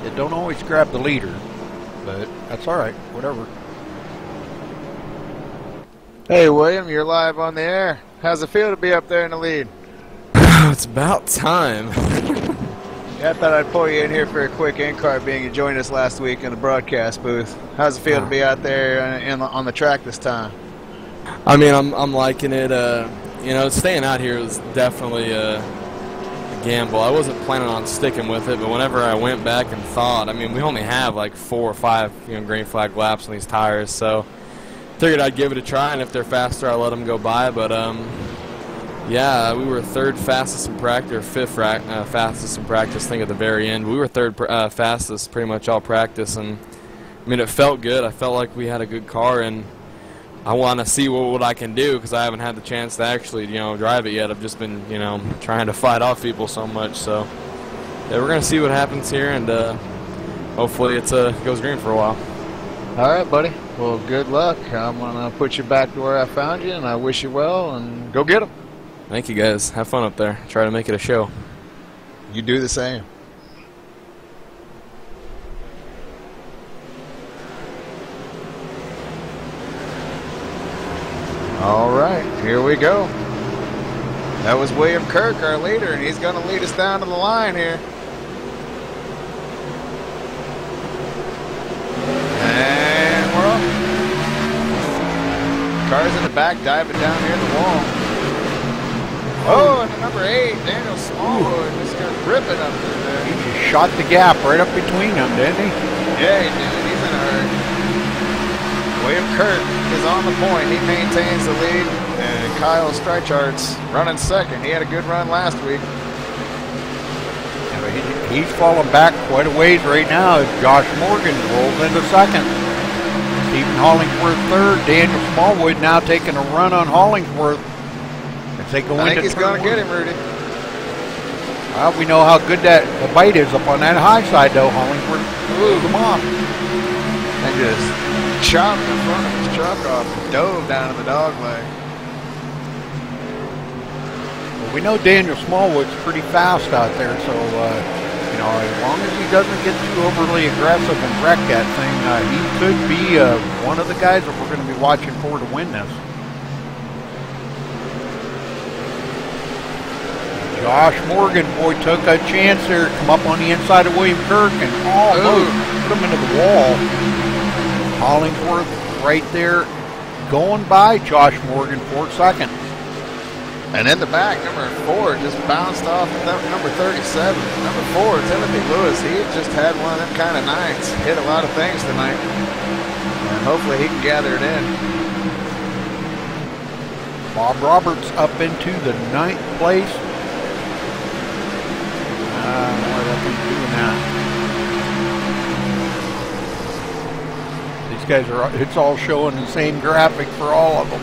You don't always grab the leader, but that's all right, whatever. Hey, William, you're live on the air. How's it feel to be up there in the lead? It's about time. Yeah, I thought I'd pull you in here for a quick in-car being you joined us last week in the broadcast booth. How's it feel to be out there on the track this time? I mean, I'm liking it. You know, staying out here was definitely a gamble. I wasn't planning on sticking with it, but whenever I went back and thought, I mean, we only have like 4 or 5, green flag laps on these tires, so figured I'd give it a try, and if they're faster, I'll let them go by. But yeah, we were 3rd fastest in practice, or 5th fastest in practice, I think, at the very end. We were 3rd fastest pretty much all practice, and I mean, it felt good. I felt like we had a good car, and I want to see what I can do because I haven't had the chance to actually, drive it yet. I've just been, trying to fight off people so much. So, yeah, we're going to see what happens here, and hopefully it goes green for a while. All right, buddy. Well, good luck. I'm going to put you back to where I found you, and I wish you well, and go get them. Thank you, guys. Have fun up there. Try to make it a show. You do the same. All right, here we go. That was William Kirk, our leader, and he's going to lead us down to the line here. And we're off. Cars in the back diving down near the wall. Oh, and the number 8, Daniel Smallwood, just going to rip it up through there. He just shot the gap right up between them, didn't he? Yeah, he did. He's in a hurry. William Kirk is on the point. He maintains the lead. And Kyle Streichardt's running 2nd. He had a good run last week. Yeah, but he's falling back quite a ways right now as Josh Morgan rolls into 2nd. Stephen Hollingsworth 3rd. Daniel Smallwood now taking a run on Hollingsworth. They go I think he's going to get him, Rudy. Well, we know how good the bite is up on that high side, though. Hollingsworth moves him off. And just chopped the front of his truck off and dove down in the dog leg. Well, we know Daniel Smallwood's pretty fast out there, so, as long as he doesn't get too overly aggressive and wreck that thing, he could be one of the guys that we're going to be watching for to win this. Josh Morgan, boy, took a chance there. Come up on the inside of William Kirk and almost put him into the wall. Hollingsworth right there going by Josh Morgan for 2nd. And in the back, number 4 just bounced off number 37. Number 4, Timothy Lewis, he just had one of them kind of nights. Hit a lot of things tonight. And hopefully he can gather it in. Bob Roberts up into the 9th place. What are they doing now? These guys are, it's all showing the same graphic for all of them.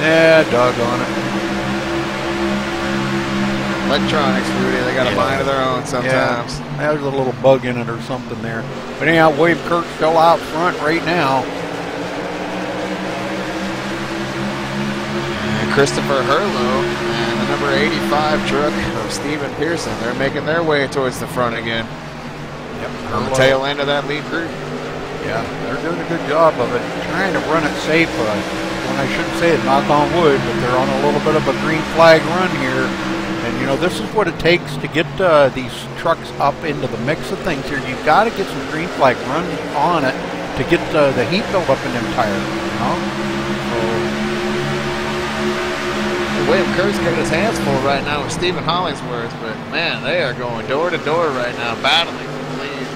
Yeah, doggone it. Electronics, Rudy, they got a mind of their own sometimes. Yeah, there's a little bug in it or something there. But anyhow, William Kirk's still out front right now. Christopher Herlow and the number 85 truck of Stephen Pearson. They're making their way towards the front again. Yep. On the tail end of that lead group. Yeah, they're doing a good job of it. Trying to run it safe. When I shouldn't say it, knock on wood, but they're on a little bit of a green flag run here. And, this is what it takes to get these trucks up into the mix of things here. You've got to get some green flag run on it to get the heat built up in them tires, William Kirk's got his hands full right now with Stephen Hollingsworth, but man, they are going door to door right now, battling for the lead.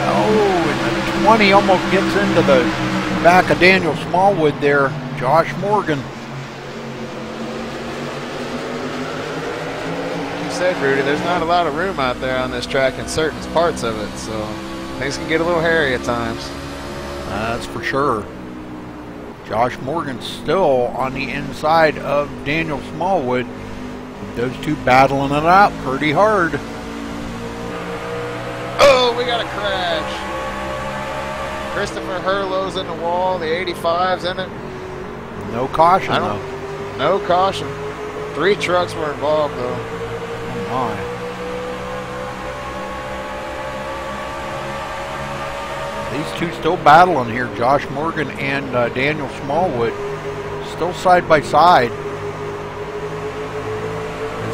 Oh, and the 20 almost gets into the back of Daniel Smallwood there, Josh Morgan. You said, Rudy, there's not a lot of room out there on this track in certain parts of it, so things can get a little hairy at times. That's for sure. Josh Morgan still on the inside of Daniel Smallwood. Those two battling it out pretty hard. Oh, we got a crash. Christopher Herlow's in the wall. The 85's in it. No caution, though. No caution. 3 trucks were involved, though. Oh, my. These two still battling here. Josh Morgan and Daniel Smallwood still side by side.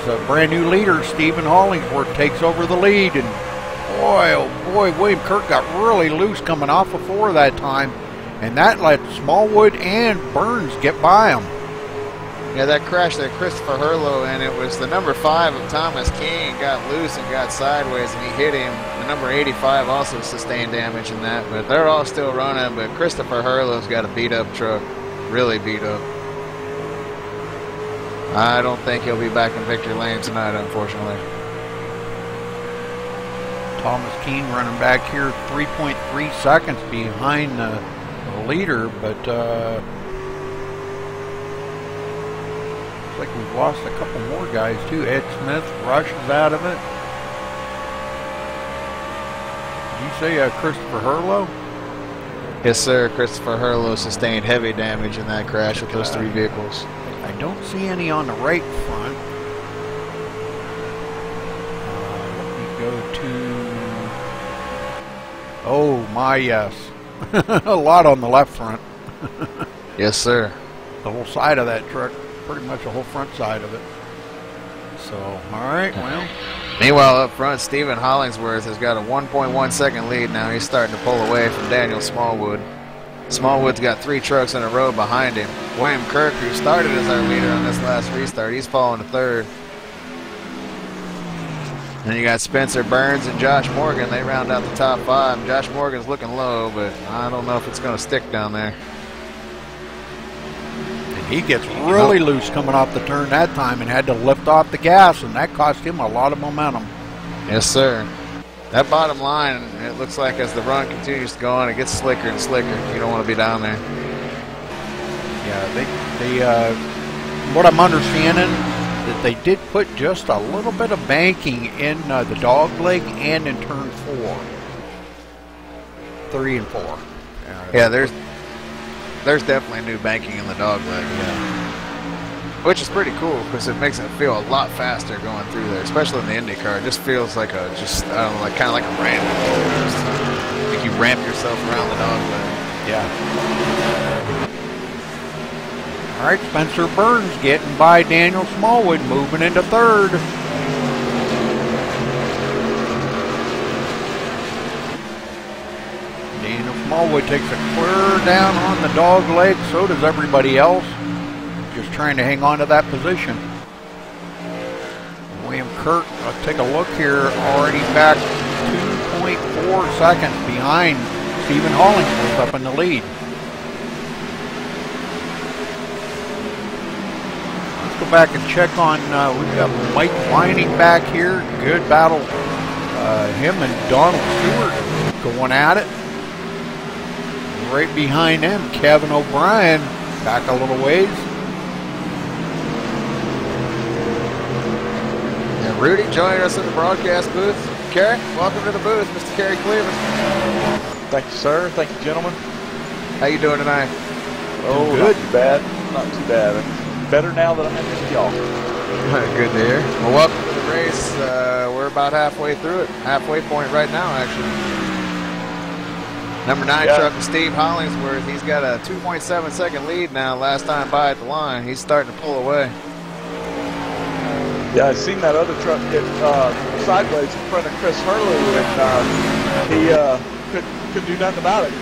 As a brand new leader, Stephen Hollingsworth takes over the lead. And boy, oh boy, William Kirk got really loose coming off of 4 that time. And that let Smallwood and Burns get by him. Yeah, that crash that Christopher Hurlow, and it was the number 5 of Thomas King got loose and got sideways, and he hit him. The number 85 also sustained damage in that, but they're all still running. But Christopher Hurlow's got a beat-up truck, really beat up. I don't think he'll be back in victory lane tonight, unfortunately. Thomas King running back here 3.3 seconds behind the leader, but looks like we've lost a couple more guys too. Ed Smith rushes out of it. Did you say Christopher Hurlow? Yes, sir. Christopher Hurlow sustained heavy damage in that crash with those 3 vehicles. I don't see any on the right front. Let me go to... Oh, my, yes. A lot on the left front. Yes, sir. The whole side of that truck, pretty much the whole front side of it. So, all right, well. Meanwhile, up front, Stephen Hollingsworth has got a 1.1 second lead now. He's starting to pull away from Daniel Smallwood. Smallwood's got 3 trucks in a row behind him. William Kirk, who started as our leader on this last restart, he's falling to 3rd. Then you got Spencer Burns and Josh Morgan. They round out the top 5. Josh Morgan's looking low, but I don't know if it's going to stick down there. And he gets really loose coming off the turn that time and had to lift off the gas, and that cost him a lot of momentum. Yes, sir. That bottom line, it looks like as the run continues to go on, it gets slicker and slicker. You don't want to be down there. Yeah, what I'm understanding, that they did put just a little bit of banking in the dog leg and in turn 4. 3 and 4. Yeah, there's definitely new banking in the dog leg. Yeah. Which is pretty cool because it makes it feel a lot faster going through there, especially in the IndyCar. It just feels like I don't know, like kind of like a ramp. Like you ramp yourself around the dog leg. Yeah. All right, Spencer Burns getting by Daniel Smallwood, moving into 3rd. Daniel Smallwood takes a clear down on the dog leg. So does everybody else. Just trying to hang on to that position. William Kirk, let's take a look here, already back 2.4 seconds behind Stephen Hollingsworth up in the lead. Let's go back and check on, we've got Mike Vining back here. Good battle. Him and Donald Stewart going at it. Right behind him, Kevin O'Brien back a little ways. Rudy joining us in the broadcast booth. Kerry, welcome to the booth, Mr. Kerry Cleveland. Thank you, sir. Thank you, gentlemen. How you doing tonight? Oh, good. Not too bad. Not too bad. Better now that I'm in with y'all. Good to hear. Well, welcome to the race. We're about halfway through it. Halfway point right now, actually. Number 9 truck is Steve Hollingsworth. He's got a 2.7 second lead now. Last time by at the line, he's starting to pull away. Yeah, I seen that other truck get sideways in front of Chris Hurley, and he couldn't do nothing about it.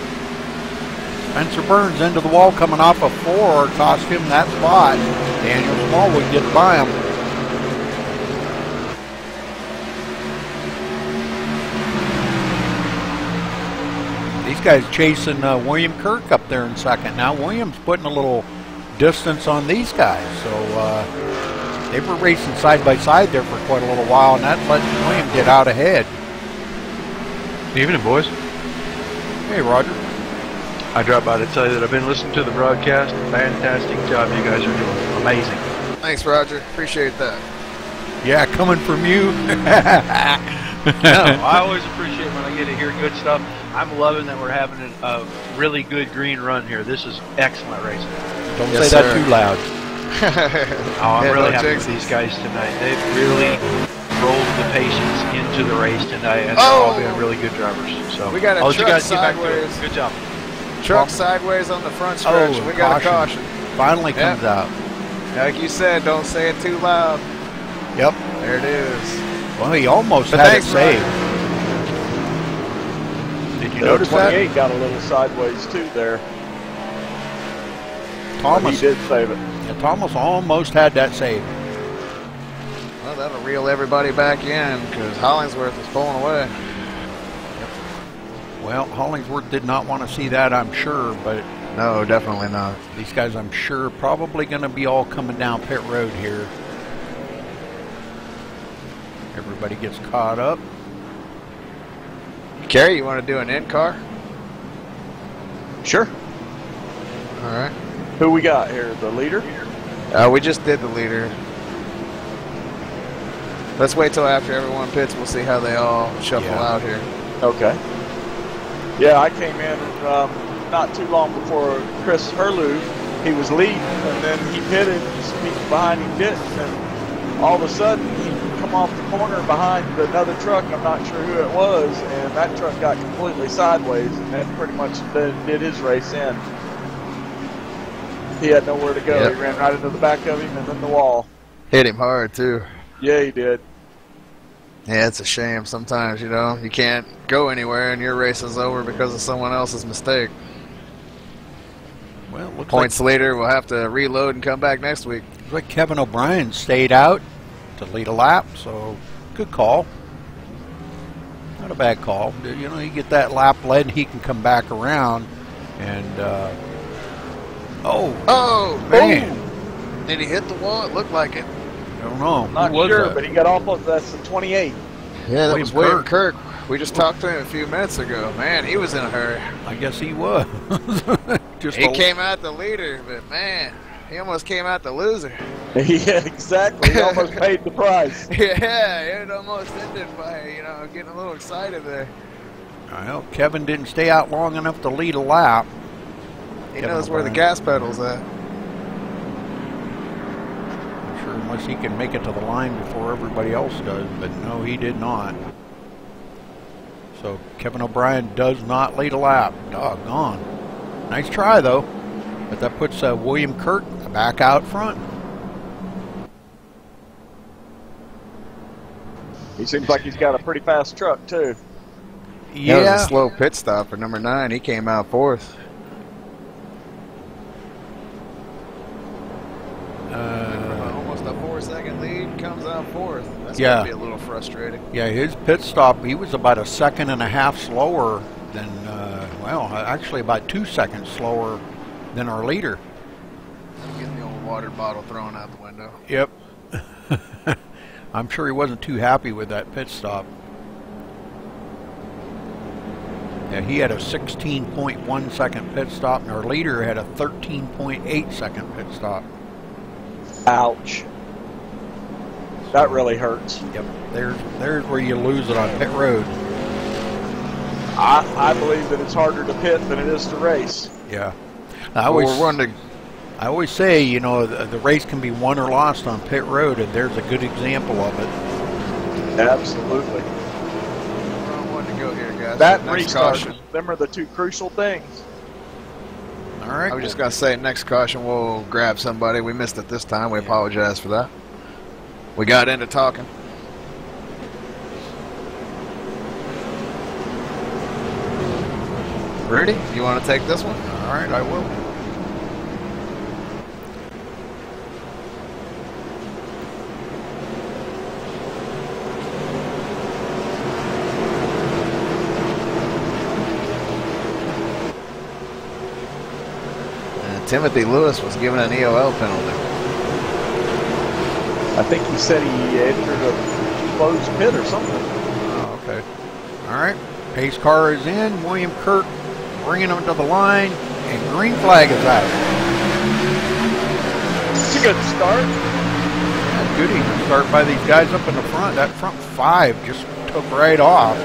Spencer Burns into the wall coming off of 4, cost him that spot. Daniel Smallwood gets by him. These guys chasing William Kirk up there in 2nd. Now William's putting a little distance on these guys, so they were racing side by side there for quite a little while, and that let William get out ahead. Evening, boys. Hey, Roger. I dropped by to tell you that I've been listening to the broadcast. Fantastic job you guys are doing. Amazing. Thanks, Roger. Appreciate that. Yeah, coming from you. No, I always appreciate when I get to hear good stuff. I'm loving that we're having a really good green run here. This is excellent racing. Don't say that too loud. Oh, I'm really happy with these guys tonight. They've really rolled the patience into the race tonight, and they're all being really good drivers. So we got a I'll let you truck guys get back to it. sideways. Good job. Truck sideways on the front stretch. Oh, We got a caution. Finally comes out. Like you said, don't say it too loud. Yep. There it is. Well, he almost But had it thanks, saved. Did you notice that? 28 got a little sideways too there. Thomas, He did save it. yeah, Thomas almost had that saved. Well, that'll reel everybody back in because Hollingsworth is pulling away. Well, Hollingsworth did not want to see that, I'm sure, but No, definitely not. these guys, I'm sure, probably going to be all coming down pit road here. Everybody gets caught up. Kerry, you want to do an in-car? Sure. All right. Who we got here? The leader? We just did the leader. Let's wait till after everyone pits. We'll see how they all shuffle out here. Okay. Yeah, I came in not too long before Chris Hurley. He was leading, and then he pitted. People behind him didn't, and all of a sudden he come off the corner behind another truck. I'm not sure who it was, and that truck got completely sideways, and that pretty much did his race in. He had nowhere to go. Yep. He ran right into the back of him and then the wall. Hit him hard, too. Yeah, he did. Yeah, it's a shame sometimes, you know. You can't go anywhere and your race is over because of someone else's mistake. Well, it looks Points later, we'll have to reload and come back next week. like Kevin O'Brien stayed out to lead a lap, so good call. Not a bad call. You know, you get that lap led, he can come back around, and oh man, did he hit the wall? It looked like it. I don't know. Not Who was sure, that? but he got off of that's the 28. Yeah, that was William Kirk. Kirk. We just talked to him a few minutes ago. Man, he was in a hurry. I guess he was. Just He came out the leader, but man, he almost came out the loser. Yeah, exactly. He almost paid the price. Yeah, it almost ended by, you know, getting a little excited there. Well, Kevin didn't stay out long enough to lead a lap. He Kevin knows where the O'Brien. gas pedal's at. I'm sure unless he can make it to the line before everybody else does, but no, he did not. So Kevin O'Brien does not lead a lap. Doggone. Nice try, though. But that puts William Kirk back out front. He seems like he's got a pretty fast truck, too. That was a slow pit stop for number 9. He came out fourth. Almost a 4-second lead, comes out fourth. That's going to be a little frustrating. Yeah, his pit stop, he was about 1.5 seconds slower than, well, actually about 2 seconds slower than our leader. Getting the old water bottle thrown out the window. Yep. I'm sure he wasn't too happy with that pit stop. Yeah, he had a 16.1 second pit stop, and our leader had a 13.8 second pit stop. Ouch. That really hurts. Yep. There's where you lose it on pit road. I believe that it's harder to pit than it is to race. Yeah. I always say, you know, the race can be won or lost on pit road, and there's a good example of it. Absolutely. I wanted to go here, guys. That Next restart, caution. them are the two crucial things. All right. I was just going to say, next caution, we'll grab somebody. We missed it this time. We apologize for that. We got into talking. Rudy, you want to take this one? All right, I will. Timothy Lewis was given an EOL penalty. I think he said he entered a closed pit or something. Oh, okay. All right. Pace car is in. William Kirk bringing him to the line, and green flag is out. It's a good start. That's good even start by these guys up in the front. That front 5 just took right off.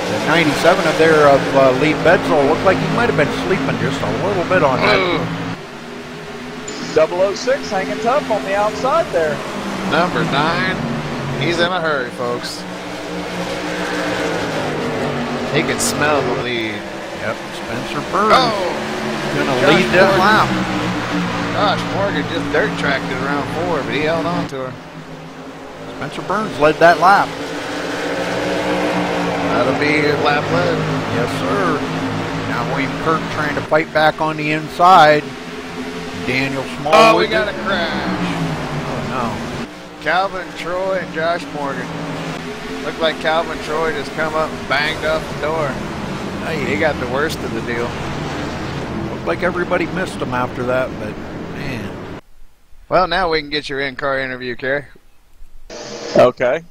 The 97 of there of Lee Bedsole looked like he might have been sleeping just a little bit on that. 006 hanging tough on the outside there. Number 9. He's in a hurry, folks. He can smell the lead. Yep, Spencer Burns. Oh! Gonna lead that lap. Gosh, Morgan just dirt tracked it around 4, but he held on to her. Spencer Burns led that lap. That'll be lap led. Yes, sir. Now William Kirk trying to fight back on the inside. Daniel Small. Oh, we got a crash. Oh, no. Calvin Troy and Josh Morgan. Looked like Calvin Troy just come up and banged up the door. Hey. He got the worst of the deal. Looked like everybody missed him after that, but man. Well, now we can get your in-car interview, Kerry. Okay.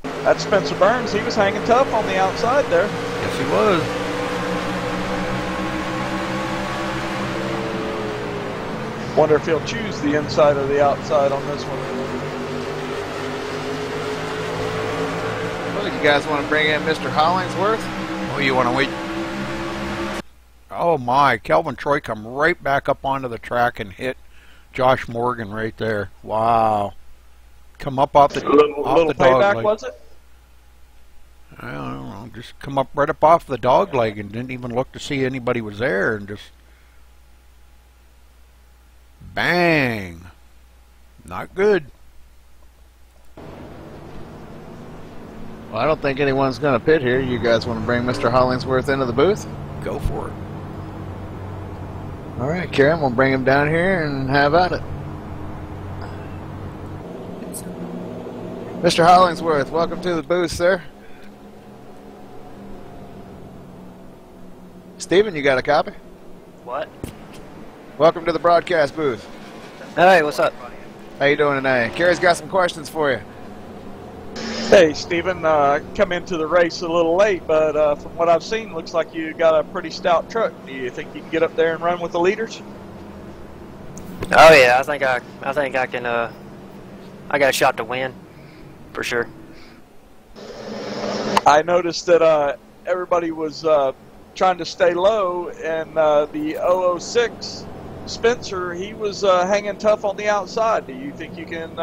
That's Spencer Burns. He was hanging tough on the outside there. Yes, he was. Wonder if he'll choose the inside or the outside on this one. Well, you guys want to bring in Mr. Hollingsworth? Oh, you want to wait? Oh my, Calvin Troy come right back up onto the track and hit Josh Morgan right there. Wow. Come up off the little dog payback, leg. was it? I don't know. Just come up right up off the dog leg and didn't even look to see anybody was there and just bang. Not good. Well, I don't think anyone's going to pit here. You guys want to bring Mr. Hollingsworth into the booth? Go for it. All right, Karen, we'll bring him down here and have at it. Mr. Hollingsworth, welcome to the booth, sir. Steven, you got a copy? What? Welcome to the broadcast booth. Hey, what's up? How you doing today? Kerry's got some questions for you. Hey, Steven, come into the race a little late, but from what I've seen, looks like you got a pretty stout truck. Do you think you can get up there and run with the leaders? Oh yeah, I think I can. I got a shot to win, for sure. I noticed that everybody was trying to stay low, and the 006 Spencer, he was hanging tough on the outside. Do you think you can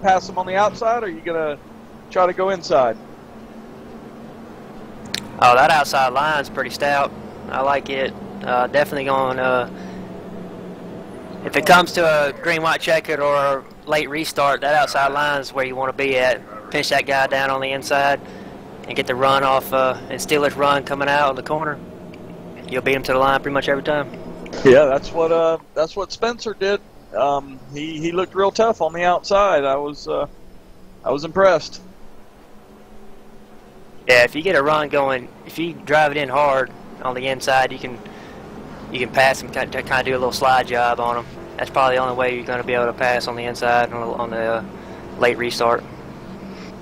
pass him on the outside, or are you gonna try to go inside? Oh, that outside line's pretty stout. I like it. Definitely going. If it comes to a green-white checkered or a late restart, that outside line is where you want to be at. Pinch that guy down on the inside and get the run off and steal his run coming out of the corner. You'll beat him to the line pretty much every time. Yeah, that's what Spencer did. He looked real tough on the outside. I was impressed. Yeah, if you get a run going, if you drive it in hard on the inside, you can pass him, kind of do a little slide job on him. That's probably the only way you're going to be able to pass on the inside on the late restart.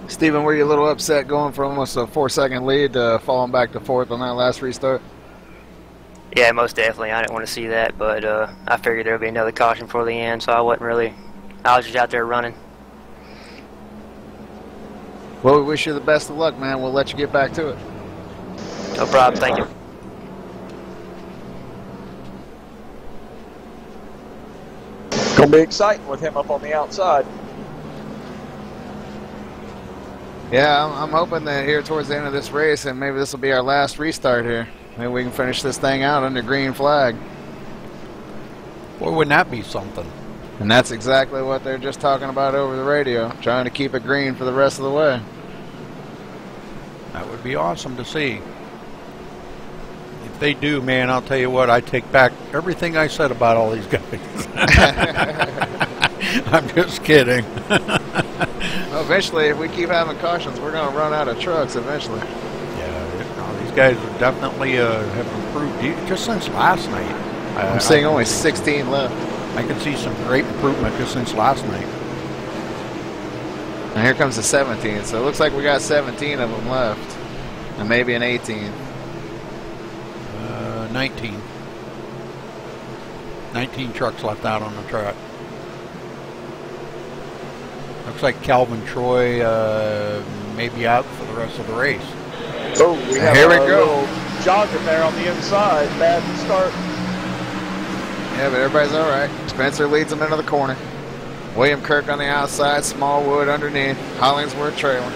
Steven, were you a little upset going from almost a 4-second lead to falling back to 4th on that last restart? Yeah, most definitely. I didn't want to see that, but I figured there would be another caution for the end, so I wasn't really. I was just out there running. Well, we wish you the best of luck, man. We'll let you get back to it. No problem. Thank you. Gonna be exciting with him up on the outside. Yeah, I'm hoping that here towards the end of this race, and maybe this will be our last restart here. Maybe we can finish this thing out under green flag. Boy, wouldn't that be something? And that's exactly what they're just talking about over the radio, trying to keep it green for the rest of the way. That would be awesome to see. If they do, man, I'll tell you what, I take back everything I said about all these guys. I'm just kidding. Well, eventually, if we keep having cautions, we're going to run out of trucks eventually. Yeah, no, these guys are definitely have improved just since last night. I'm seeing only 16 left. I can see some great improvement just since last night. And here comes the 17, so it looks like we got 17 of them left. And maybe an 18. 19. 19 trucks left out on the track. Looks like Calvin Troy may be out for the rest of the race. Oh, here we go. Jogger there on the inside. Bad start. Yeah, but everybody's all right. Spencer leads them into the corner. William Kirk on the outside, Smallwood underneath, Hollingsworth trailing.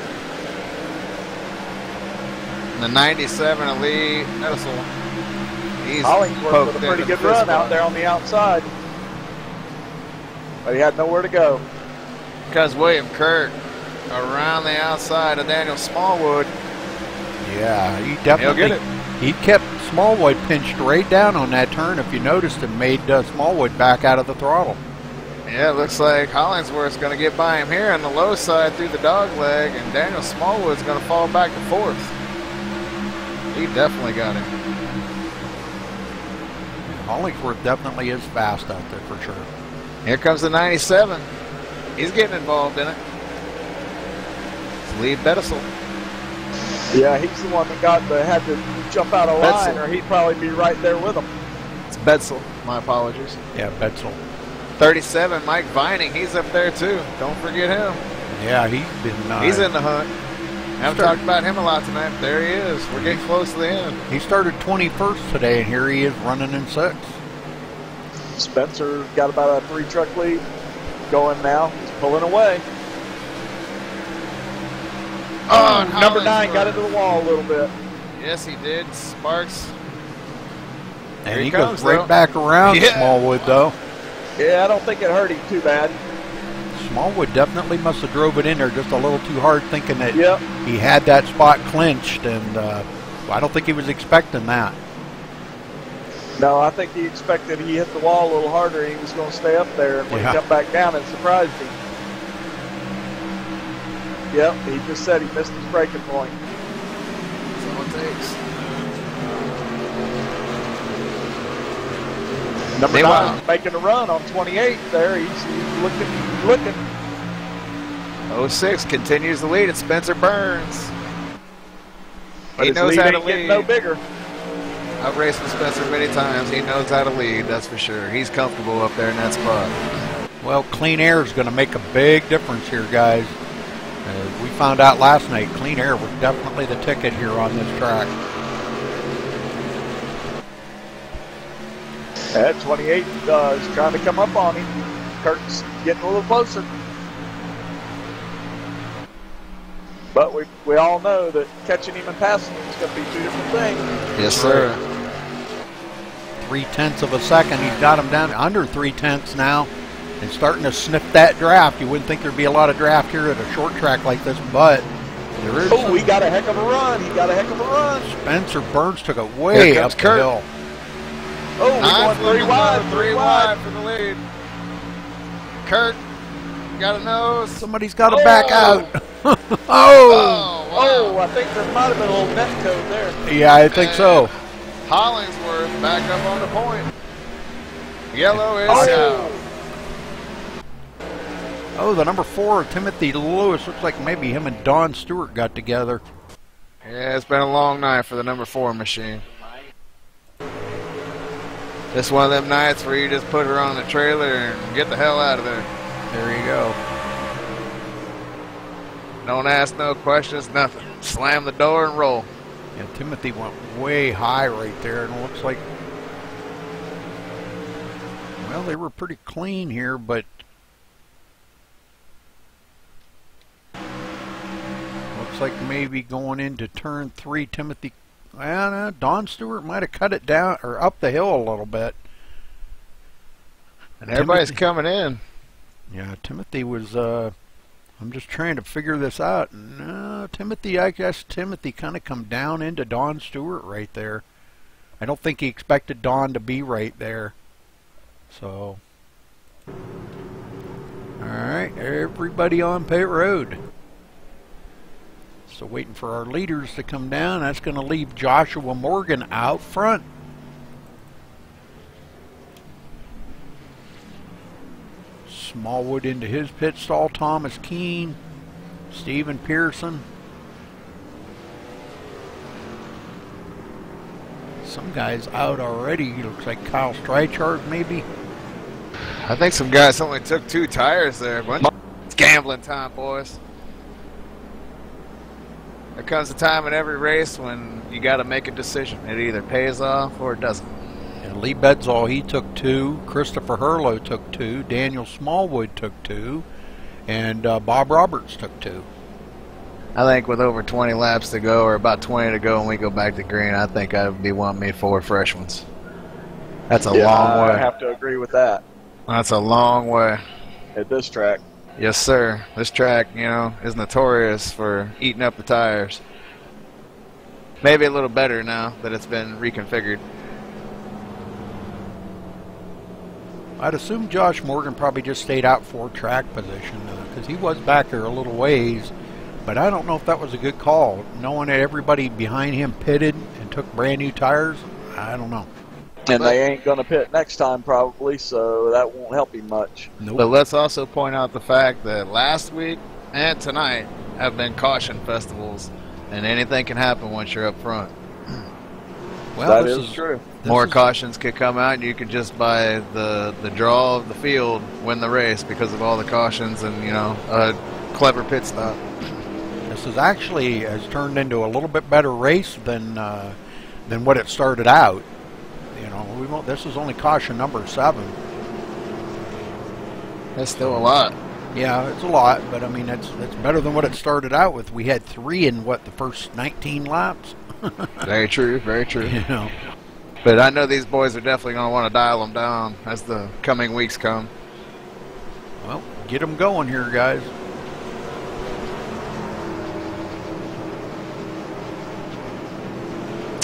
And the 97 of Lee Edison. He's Hollingsworth with a pretty good run out there on the outside. But he had nowhere to go. Because William Kirk around the outside of Daniel Smallwood. Yeah, he definitely He'll get it. He kept Smallwood pinched right down on that turn, if you noticed, and made Smallwood back out of the throttle. Yeah, it looks like Hollingsworth's going to get by him here on the low side through the dog leg, and Daniel Smallwood's going to fall back to fourth. He definitely got him. Hollingsworth definitely is fast out there for sure. Here comes the 97. He's getting involved in it. It's Lee Bettisel. Yeah, he's the one that had to jump out of line, or he'd probably be right there with him. It's Betzel. My apologies. Yeah, Betzel. 37, Mike Vining. He's up there too. Don't forget him. Yeah, he's been. He's in the hunt. Haven't talked about him a lot tonight, but there he is. We're getting close to the end. He started 21st today, and here he is running in 6th. Spencer got about a 3-truck lead going now. He's pulling away. Oh, number 9 got into the wall a little bit. Yes, he did. Sparks. And he goes right back around Smallwood, though. Yeah, I don't think it hurt him too bad. Smallwood definitely must have drove it in there just a little too hard, thinking that he had that spot clinched, and I don't think he was expecting that. No, I think he expected he hit the wall a little harder and he was going to stay up there, and when he come back down, it surprised him. Yep, he just said he missed his braking point. That's all it takes. Number 9 making a run on 28 there. He's looking. 06 continues the lead. It's Spencer Burns. But he knows how to lead. Getting no bigger. I've raced with Spencer many times. He knows how to lead, that's for sure. He's comfortable up there in that spot. Well, clean air is going to make a big difference here, guys. We found out last night, clean air was definitely the ticket here on this track. At 28 is trying to come up on him. Kirk's getting a little closer. But we all know that catching him and passing him is going to be two different things. Yes, sir. 0.3 of a second. He's got him down under 0.3 now and starting to sniff that draft. You wouldn't think there'd be a lot of draft here at a short track like this, but there is. Oh, he got a heck of a run. He got a heck of a run. Spencer Burns took it way up the hill. Oh, we're going 3 wide. 3 wide for the lead. Kurt got a nose. Somebody's got to back out. Oh, I think there might have been a little net code there. Yeah, I think so. Hollingsworth back up on the point. Yellow is out. Oh, the number 4, Timothy Lewis. Looks like maybe him and Don Stewart got together. Yeah, it's been a long night for the number 4 machine. It's one of them nights where you just put her on the trailer and get the hell out of there. There you go. Don't ask no questions, nothing. Slam the door and roll. Yeah, Timothy went way high right there, and it looks like, well, they were pretty clean here, but looks like maybe going into turn 3, Timothy, well, Don Stewart might have cut it down or up the hill a little bit. And everybody's coming in. Yeah, Timothy was, I'm just trying to figure this out. No, Timothy, I guess Timothy kind of come down into Don Stewart right there. I don't think he expected Don to be right there. So, alright, everybody on pit road. So waiting for our leaders to come down. That's going to leave Joshua Morgan out front. Smallwood into his pit stall. Thomas Keene, Stephen Pearson. Some guys out already. Looks like Kyle Streichard maybe. I think some guys only took 2 tires there. It's gambling time, boys. There comes a time in every race when you got to make a decision. It either pays off or it doesn't. And Lee Bedsall, he took 2. Christopher Hurlow took 2. Daniel Smallwood took 2. And Bob Roberts took 2. I think with over 20 laps to go, or about 20 to go, when we go back to green, I think I'd be wanting me 4 fresh ones. That's a long way. I have to agree with that. That's a long way. At this track. Yes, sir. This track, you know, is notorious for eating up the tires. Maybe a little better now that it's been reconfigured. I'd assume Josh Morgan probably just stayed out for track position because he was back there a little ways, but I don't know if that was a good call. Knowing that everybody behind him pitted and took brand new tires, I don't know. And they ain't going to pit next time probably, so that won't help him much. Nope. But let's also point out the fact that last week and tonight have been caution festivals, and anything can happen once you're up front. Well, that is true. More cautions could come out, and you could just by the draw of the field win the race because of all the cautions and, you know, a clever pit stop. This is actually has turned into a little bit better race than what it started out. You know, this is only caution number 7. That's still a lot. Yeah, it's a lot, but I mean it's better than what it started out with. We had 3 in the first 19 laps. Very true, very true. You know. But I know these boys are definitely going to want to dial them down as the coming weeks come. Well, get them going here, guys.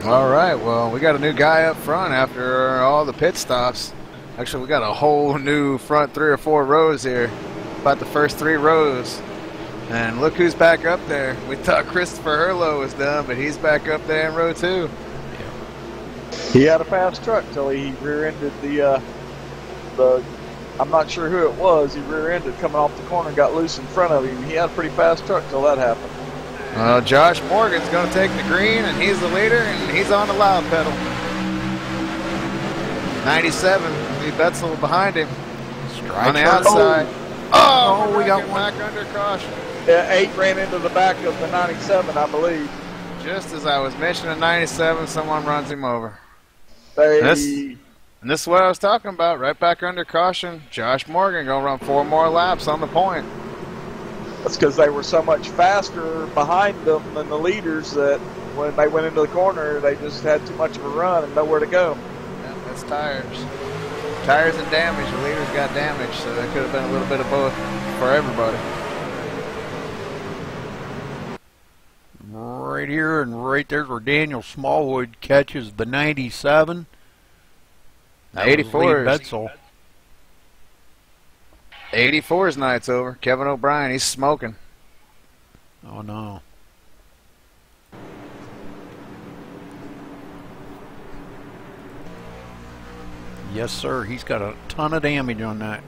All right, well, we got a new guy up front after all the pit stops. Actually, we got a whole new front 3 or 4 rows here. About the first 3 rows. And look who's back up there. We thought Christopher Hurlow was done, but he's back up there in row 2. He had a fast truck till he rear-ended the I'm not sure who it was. He rear-ended coming off the corner and got loose in front of him. He had a pretty fast truck till that happened. Josh Morgan's going to take the green, and he's the leader, and he's on the loud pedal. 97, Lee Betzel behind him. On the outside. Oh, we got one back under caution. Yeah, 8 ran into the back of the 97, I believe. Just as I was mentioning 97, someone runs him over. And this is what I was talking about. Right back under caution. Josh Morgan going to run 4 more laps on the point. That's because they were so much faster behind them than the leaders that when they went into the corner, they just had too much of a run and nowhere to go. Yeah, that's tires. Tires and damage. The leaders got damaged, so there could have been a little bit of both for everybody. Right here and right there's where Daniel Smallwood catches the 97. 84 Bedsall. 84's night's over. Kevin O'Brien, he's smoking. Oh no. Yes, sir. He's got a ton of damage on that.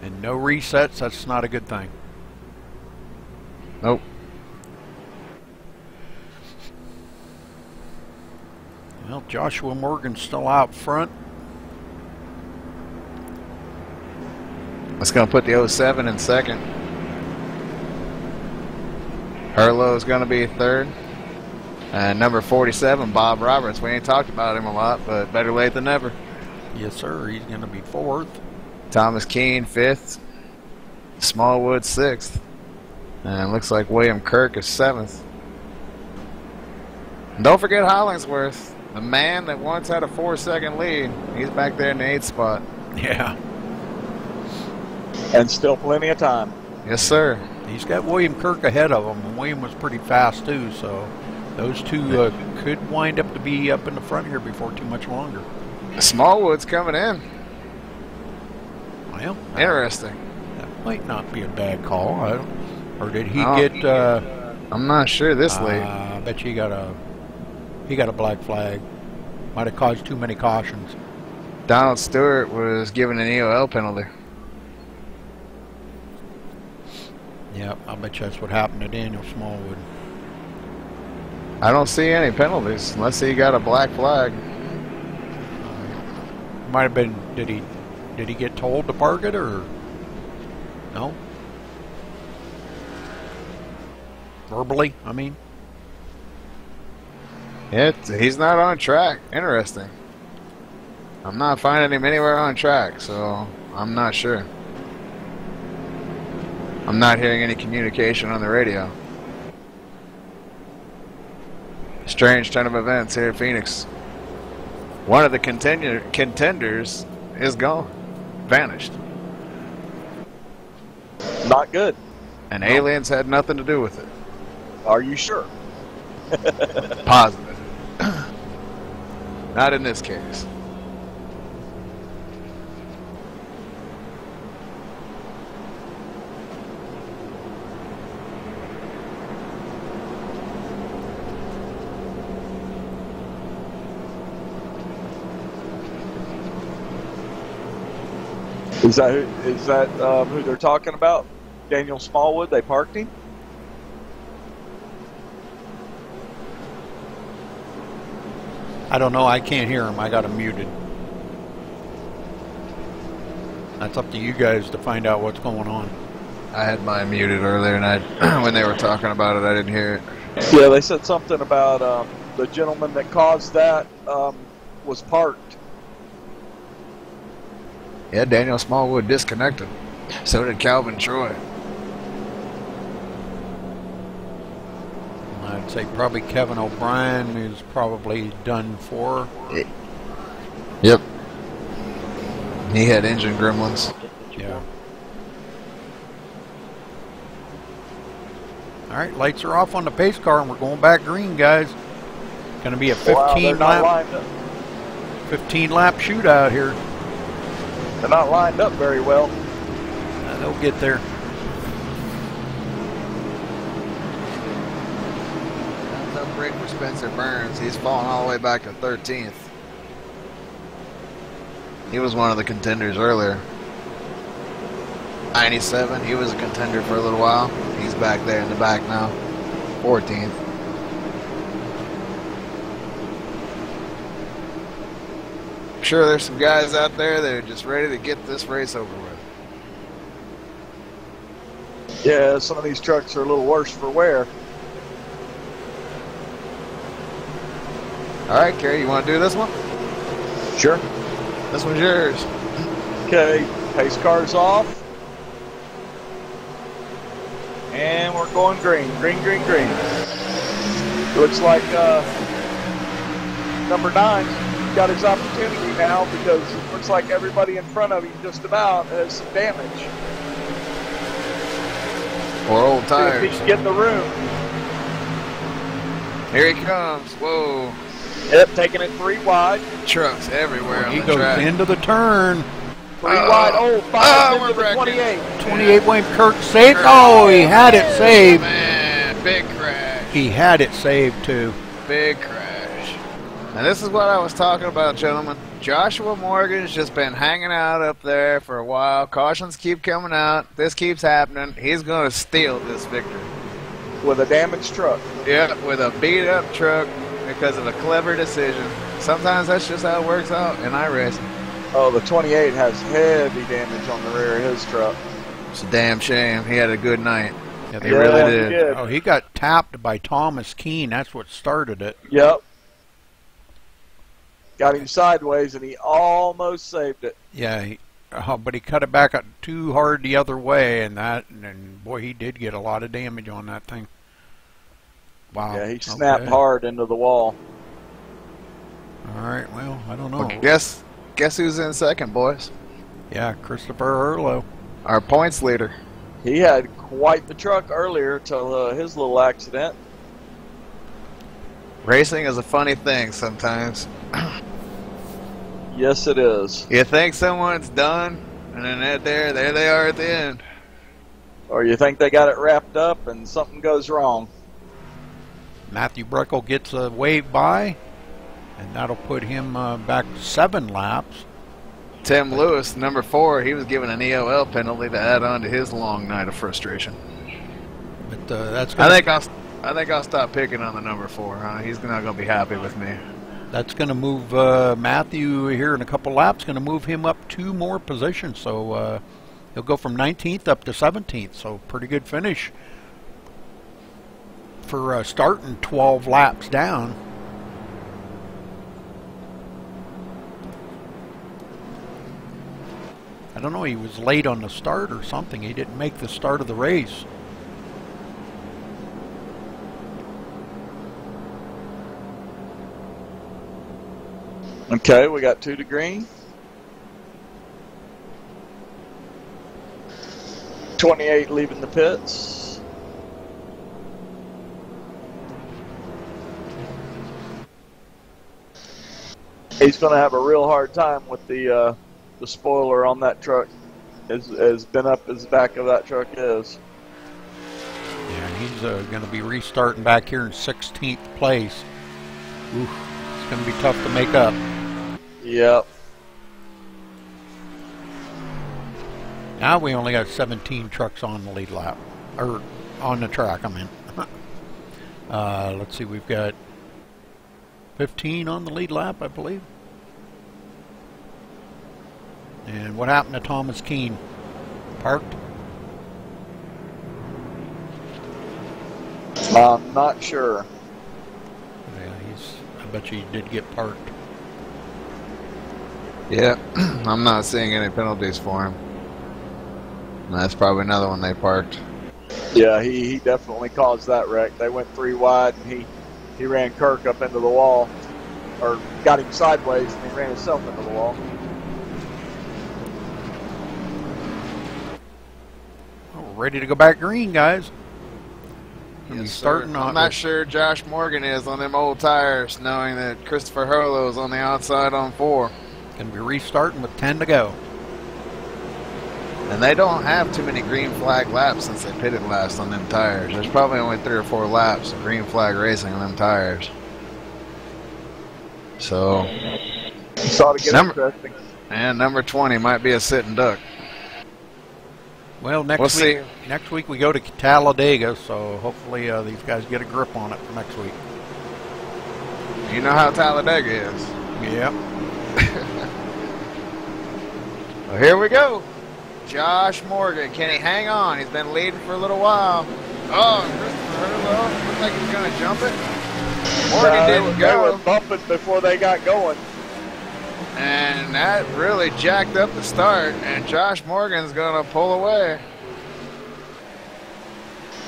And no resets, that's not a good thing. Nope. Well, Joshua Morgan's still out front. That's going to put the 07 in second. Hurlow's going to be third. And number 47, Bob Roberts. We ain't talked about him a lot, but better late than never. Yes, sir. He's going to be 4th. Thomas Keene, 5th. Smallwood, 6th. And it looks like William Kirk is 7th. And don't forget Hollingsworth, the man that once had a 4-second lead. He's back there in the 8th spot. Yeah. And still plenty of time. Yes, sir. He's got William Kirk ahead of him. And William was pretty fast, too, so those two could wind up to be up in the front here before too much longer. Smallwood's coming in. Well, interesting. That might not be a bad call. Or did he get? I'm not sure this late. I bet you he got a black flag. Might have caused too many cautions. Donald Stewart was given an EOL penalty. Yep, I bet you that's what happened to Daniel Smallwood. I don't see any penalties unless he got a black flag. Might have been. Did he get told to park it or no? Verbally, I mean. He's not on track. Interesting. I'm not finding him anywhere on track, so I'm not sure. I'm not hearing any communication on the radio. Strange turn of events here at Phoenix. One of the contenders is gone. Vanished. Not good. And aliens had nothing to do with it. Are you sure? Positive. Not in this case. Is that who they're talking about? Daniel Smallwood? They parked him? I don't know. I can't hear him. I got him muted. That's up to you guys to find out what's going on. I had mine muted earlier, and when they were talking about it, I didn't hear it. Yeah, they said something about the gentleman that caused that was parked. Yeah, Daniel Smallwood disconnected. So did Calvin Troy. I'd say probably Kevin O'Brien is probably done for. Yep. He had engine gremlins. Yeah. All right, lights are off on the pace car, and we're going back green, guys. Going to be a 15 lap shootout here. They're not lined up very well. They'll get there. Tough break for Spencer Burns. He's fallen all the way back to 13th. He was one of the contenders earlier. 97, he was a contender for a little while. He's back there in the back now. 14th. I'm sure there's some guys out there that are just ready to get this race over with. Yeah, some of these trucks are a little worse for wear. All right, Kerry, you want to do this one? Sure. This one's yours. Okay, pace car's off. And we're going green, green, green, green. Looks like number 9 got his opportunity now because it looks like everybody in front of him just about has some damage. Or old tires. See if he can get in the room. Here he comes. Whoa. Yep, taking it 3 wide. Trucks everywhere on He the goes track. into the turn. 3 wide. Oh, 5 into the 28. 28 Wayne Kirk saved. Oh, he had it saved. Man, big crash. He had it saved too. Big crash. And this is what I was talking about, gentlemen. Joshua Morgan's just been hanging out up there for a while. Cautions keep coming out. This keeps happening. He's going to steal this victory. With a damaged truck. Yeah, with a beat-up truck because of a clever decision. Sometimes that's just how it works out in iRacing. Oh, the 28 has heavy damage on the rear of his truck. It's a damn shame. He had a good night. Yeah, he really did. He did. Oh, he got tapped by Thomas Keene. That's what started it. Yep. Got him sideways, and he almost saved it. Yeah, but he cut it back too hard the other way, and boy, he did get a lot of damage on that thing. Wow. Yeah, he snapped hard into the wall. All right, well, I don't know. Well, guess who's in second, boys? Yeah, Christopher Erlo. Our points leader. He had quite the truck earlier till his little accident. Racing is a funny thing sometimes. Yes, it is. You think someone's done, and then there they are at the end. Or you think they got it wrapped up and something goes wrong. Matthew Breckel gets a wave by, and that'll put him back 7 laps. Tim Lewis, number 4, he was given an EOL penalty to add on to his long night of frustration. But that's. I think I'll stop picking on the number 4. Huh? He's not going to be happy with me. That's going to move Matthew here in a couple laps. Going to move him up 2 more positions. So he'll go from 19th up to 17th. So pretty good finish for starting 12 laps down. don't know, he was late on the start or something. He didn't make the start of the race. Okay, we got 2 to green. 28 leaving the pits. He's going to have a real hard time with the spoiler on that truck, as bent up as the back of that truck is. Yeah, he's going to be restarting back here in 16th place. Oof, it's going to be tough to make up. Yep. Now we only got 17 trucks on the lead lap, or on the track, I mean. Let's see, we've got 15 on the lead lap, I believe. And what happened to Thomas Keene? Parked? I'm not sure. Yeah, I bet you he did get parked. Yeah, I'm not seeing any penalties for him. That's probably another one they parked. Yeah, he definitely caused that wreck. They went 3 wide, and he ran Kirk up into the wall, or got him sideways, and he ran himself into the wall. Oh, ready to go back green, guys. Yes, starting I'm not sure Josh Morgan is on them old tires, knowing that Christopher Harlow's on the outside on 4. Going to be restarting with 10 to go. And they don't have too many green flag laps since they pitted last on them tires. There's probably only 3 or 4 laps of green flag racing on them tires. So, Saw to get interesting. And number 20 might be a sitting duck. Well, next week we go to Talladega, so hopefully these guys get a grip on it for next week. You know how Talladega is. Yep. Well, here we go. Josh Morgan, can he hang on? He's been leading for a little while. Oh, Christopher Harlow, looks like he's going to jump it. Morgan didn't go. They were bumping before they got going. And that really jacked up the start, and Josh Morgan's going to pull away.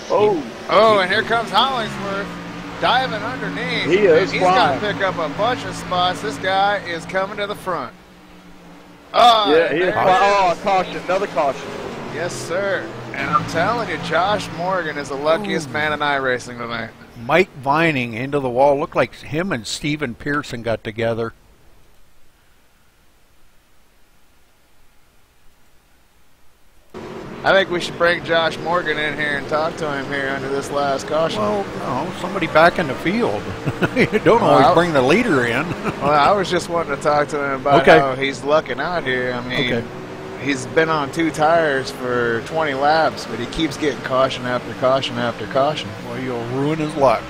Oh, and here comes Hollingsworth diving underneath. He is He's got to pick up a bunch of spots. This guy is coming to the front. Oh, yeah, he is. Oh, caution, another caution. Yes, sir. And I'm telling you, Josh Morgan is the luckiest man in iRacing tonight. Mike Vining into the wall. Looked like him and Steven Pearson got together. I think we should bring Josh Morgan in here and talk to him here under this last caution. Well, no, somebody back in the field. You don't always bring the leader in. Well, I was just wanting to talk to him about how he's lucking out here. I mean, he's been on 2 tires for 20 laps, but he keeps getting caution after caution after caution. Well, you'll ruin his luck.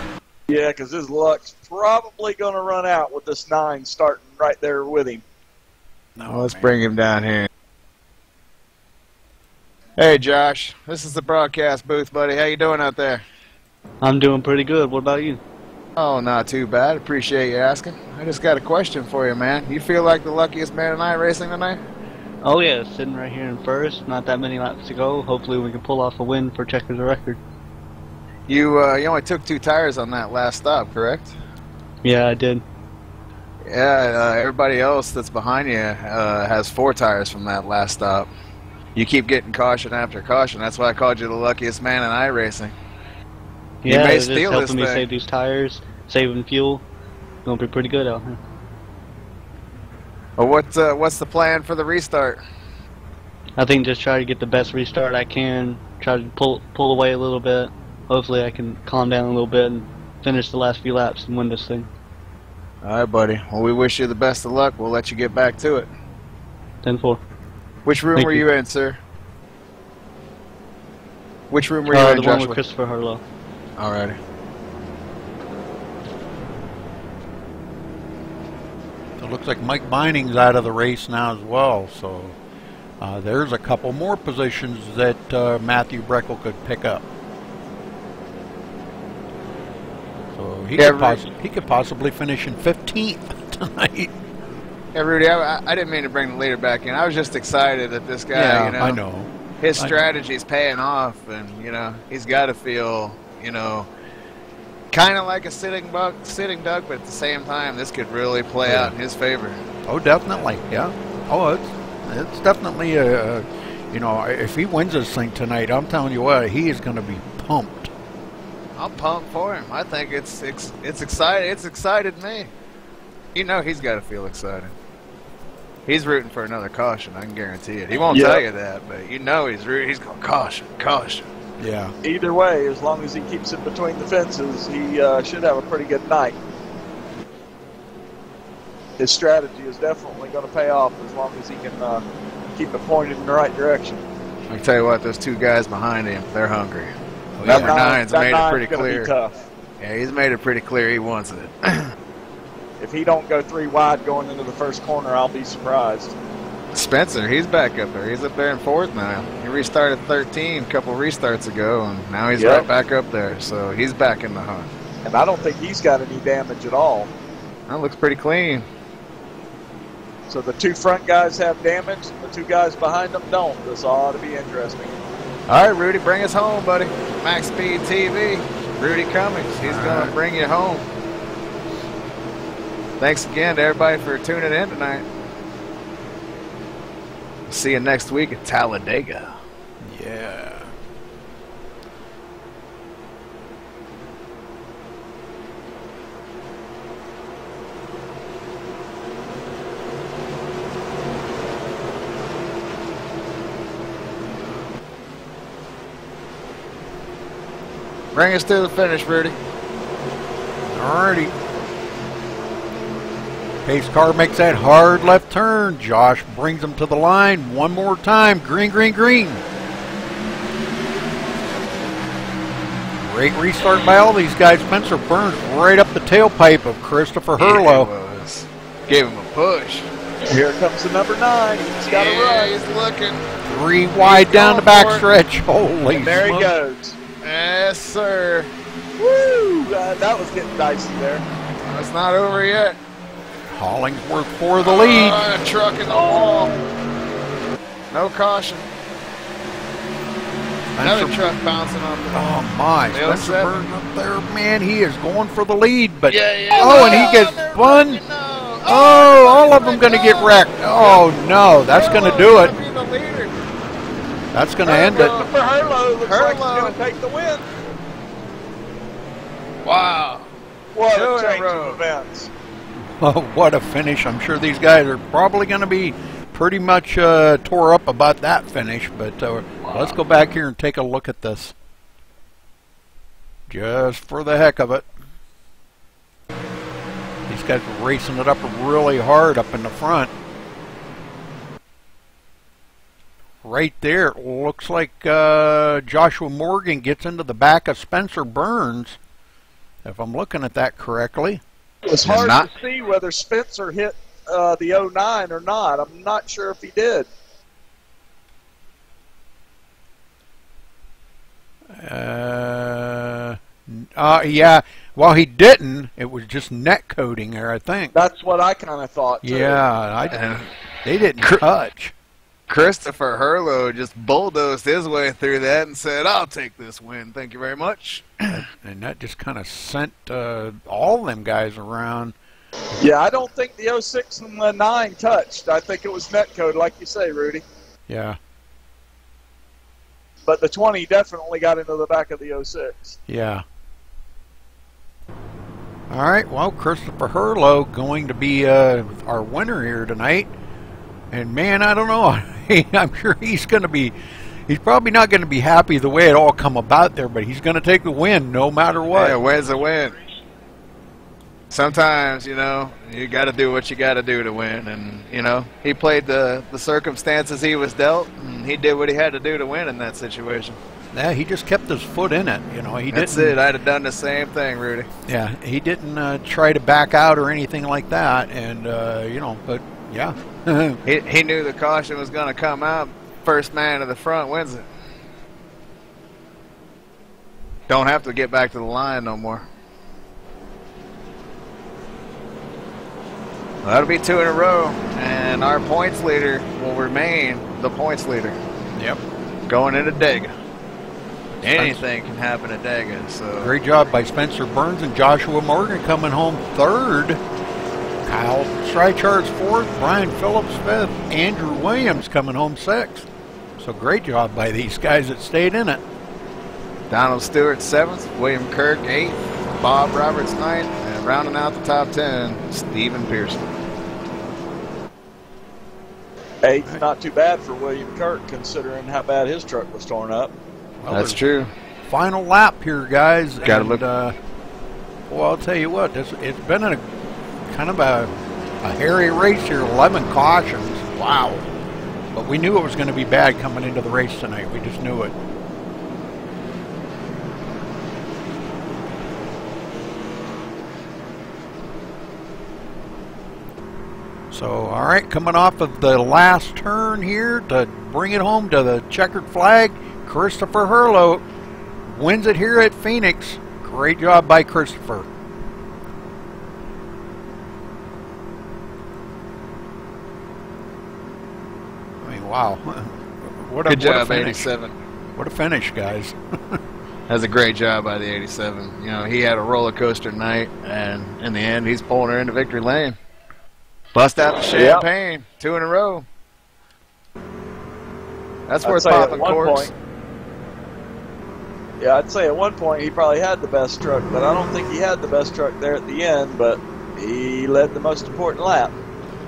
Yeah, because his luck's probably going to run out with this 9 starting right there with him. No, let's bring him down here. Hey, Josh. This is the broadcast booth, buddy. How you doing out there? I'm doing pretty good. What about you? Oh, not too bad. Appreciate you asking. I just got a question for you, man. You feel like the luckiest man in iRacing tonight? Oh, yeah. Sitting right here in first. Not that many laps to go. Hopefully we can pull off a win for Checkers record. You only took 2 tires on that last stop, correct? Yeah, I did. Yeah, everybody else that's behind you has 4 tires from that last stop. You keep getting caution after caution. That's why I called you the luckiest man in iRacing. Yeah, you may it's steal just this helping me thing. save these tires, saving fuel. Gonna be pretty good out here. Well, what's the plan for the restart? I think just try to get the best restart I can. Try to pull away a little bit. Hopefully I can calm down a little bit and finish the last few laps and win this thing. All right, buddy. Well, we wish you the best of luck. We'll let you get back to it. 10-4. Which room Thank were you. you in, sir? Which room were you in, The Joshua? one with Christopher Harlow. Alrighty. It looks like Mike Bining's out of the race now as well, so there's a couple more positions that Matthew Breckel could pick up. So he could possibly finish in 15th tonight. Yeah, Rudy, I didn't mean to bring the leader back in. I was just excited that this guy, Yeah, you know, I know. his strategy's paying off, and, you know, he's got to feel, you know, kind of like a sitting duck, but at the same time, this could really play out in his favor. Oh, definitely, yeah. Oh, it's definitely you know, if he wins this thing tonight, I'm telling you what, he is going to be pumped. I'm pumped for him. I think it's exciting. It's excited me. You know, he's got to feel excited. He's rooting for another caution. I can guarantee it. He won't tell you that, but you know he's rooting. He's going caution, caution. Yeah. Either way, as long as he keeps it between the fences, he should have a pretty good night. His strategy is definitely going to pay off as long as he can keep it pointed in the right direction. I can tell you what, those two guys behind him, they're hungry. Oh, Number yeah. nine's made it pretty gonna clear. Be tough. Yeah, he's made it pretty clear he wants it. If he don't go 3 wide going into the first corner, I'll be surprised. Spencer, he's back up there. He's up there in 4th now. He restarted 13 a couple restarts ago, and now he's right back up there. So he's back in the hunt. And I don't think he's got any damage at all. That looks pretty clean. So the 2 front guys have damage, the 2 guys behind them don't. This ought to be interesting. All right, Rudy, bring us home, buddy. MaxSpeedTV, Rudy Cummings. He's going to bring you home. Thanks again to everybody for tuning in tonight. See you next week at Talladega. Yeah. Bring us to the finish, Rudy. Alrighty. Pace car makes that hard left turn. Josh brings him to the line one more time. Green, green, green. Great restart by all these guys. Spencer burns right up the tailpipe of Christopher Hurlow. Gave him a push. Here comes the number 9. He's got to run. He's looking. 3 wide down the backstretch. Holy and there smokes. he goes. Yes, sir. Woo! That was getting dicey there. It's not over yet. Hollingsworth for the lead. Truck in the wall. No caution. Another truck bouncing off the wall. Oh my, The Spencer 07. Burns up there, man, he is going for the lead, but Yeah. oh, and he gets spun. Oh, all of them going to get wrecked. Oh no, that's going to do it. That's going to end it. For Hurlow, looks like he's going to take the win. Wow. What 2 a in a change row. of events. Oh, what a finish. I'm sure these guys are probably going to be pretty much tore up about that finish, but let's go back here and take a look at this. Just for the heck of it. These guys are racing it up really hard up in the front. Right there, it looks like Joshua Morgan gets into the back of Spencer Burns, if I'm looking at that correctly. It was hard to see whether Spencer hit the 09 or not. I'm not sure if he did. Yeah. Well, he didn't. It was just net coating there, I think. That's what I kind of thought, too. Yeah, they didn't touch. Christopher Hurlow just bulldozed his way through that and said, I'll take this win. Thank you very much. And that just kind of sent all of them guys around. Yeah, I don't think the 06 and the 9 touched. I think it was net code, like you say, Rudy. Yeah. But the 20 definitely got into the back of the 06. Yeah. All right, well, Christopher Hurlow going to be our winner here tonight. And, man, I don't know. I'm sure he's going to be, he's probably not going to be happy the way it all come about there, but he's going to take the win no matter what. Yeah, win's a win. Sometimes, you know, you got to do what you got to do to win. And, you know, he played the circumstances he was dealt, and he did what he had to do to win in that situation. Yeah, he just kept his foot in it. You know, That's it. I'd have done the same thing, Rudy. Yeah, he didn't try to back out or anything like that. And, you know, but, yeah. he knew the caution was going to come out. First man to the front wins it. Don't have to get back to the line no more. Well, that'll be 2 in a row, and our points leader will remain the points leader. Yep. Going into Dega. Anything can happen at Dega. So great job by Spencer Burns and Joshua Morgan coming home third. Kyle Streichard's fourth. Brian Phillips fifth. Andrew Williams coming home sixth. So great job by these guys that stayed in it. Donald Stewart seventh. William Kirk eighth. Bob Roberts ninth. And rounding out the top 10, Stephen Pearson. Eight's not too bad for William Kirk, considering how bad his truck was torn up. Well, that's true. Final lap here, guys. Got to look. Well, I'll tell you what. It's been a kind of a hairy race here. 11 cautions. Wow. But we knew it was going to be bad coming into the race tonight. We just knew it. So, all right, coming off of the last turn here to bring it home to the checkered flag, Christopher Hurlow wins it here at Phoenix. Great job by Christopher. I mean, wow. Good job, finish. 87. What a finish, guys. That's a great job by the 87. You know, he had a roller coaster night, and in the end, he's pulling her into victory lane. Bust out the champagne. Yep. 2 in a row. That's worth popping corks. Yeah, I'd say at one point he probably had the best truck, but I don't think he had the best truck there at the end, but he led the most important lap.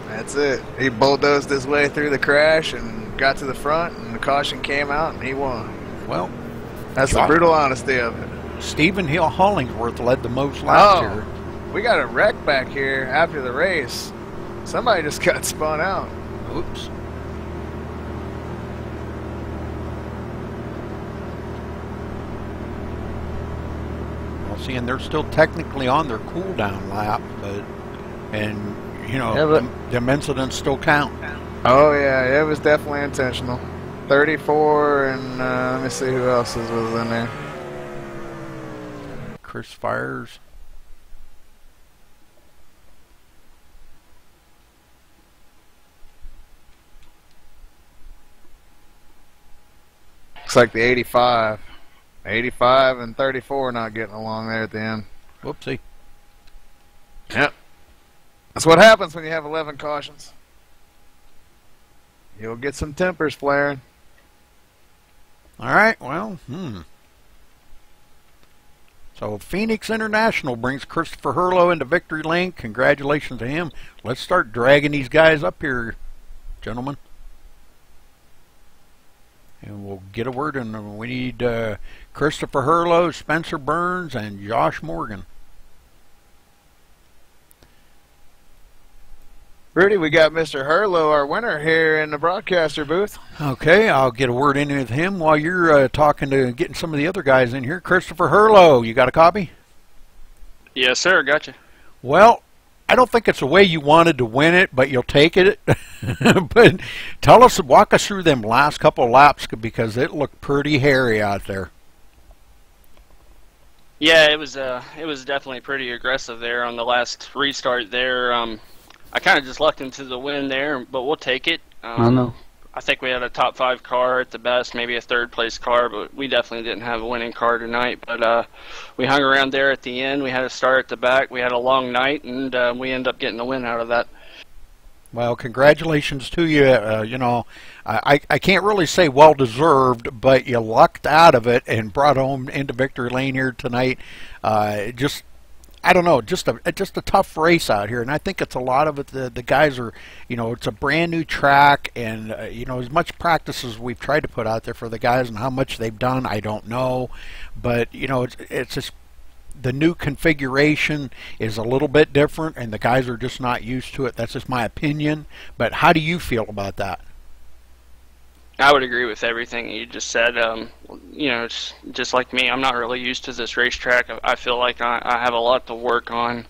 That's it. He bulldozed his way through the crash and got to the front, and the caution came out, and he won. Well, that's the brutal honesty of it. Stephen Hill Hollingsworth led the most laps here. We got a wreck back here after the race. Somebody just got spun out. Oops. Well, see, and they're still technically on their cool-down lap, and you know, them incidents still count. Oh yeah, it was definitely intentional. 34, and let me see who else was in there. Chris Fires. Looks like the 85. 85 and 34 not getting along there at the end. Whoopsie. Yep. That's what happens when you have 11 cautions. You'll get some tempers flaring. All right, well, So Phoenix International brings Christopher Hurlow into victory lane. Congratulations to him. Let's start dragging these guys up here, gentlemen. And we'll get a word in them. We need Christopher Hurlow, Spencer Burns, and Josh Morgan. Rudy, we got Mr. Hurlow, our winner, here in the broadcaster booth. Okay, I'll get a word in with him while you're getting some of the other guys in here. Christopher Hurlow, you got a copy? Yes, sir. Gotcha. Well, I don't think it's the way you wanted to win it, but you'll take it. But walk us through them last couple of laps, because it looked pretty hairy out there. Yeah, it was definitely pretty aggressive there on the last restart there. I kind of just lucked into the win there, but we'll take it. I know. I think we had a top 5 car at the best, maybe a 3rd place car, but we definitely didn't have a winning car tonight. But we hung around there at the end. We had a start at the back. We had a long night, and we ended up getting the win out of that. Well, congratulations to you. You know, I can't really say well-deserved, but you lucked out of it and brought home into victory lane here tonight. I don't know, just a tough race out here, and I think it's a lot of it. The guys are, you know, it's a brand new track, and you know, as much practice as we've tried to put out there for the guys, and how much they've done, I don't know, but you know, it's just the new configuration is a little bit different, and the guys are just not used to it. That's just my opinion. But how do you feel about that? I would agree with everything you just said. You know, it's just like me. I'm not really used to this racetrack. I feel like I have a lot to work on.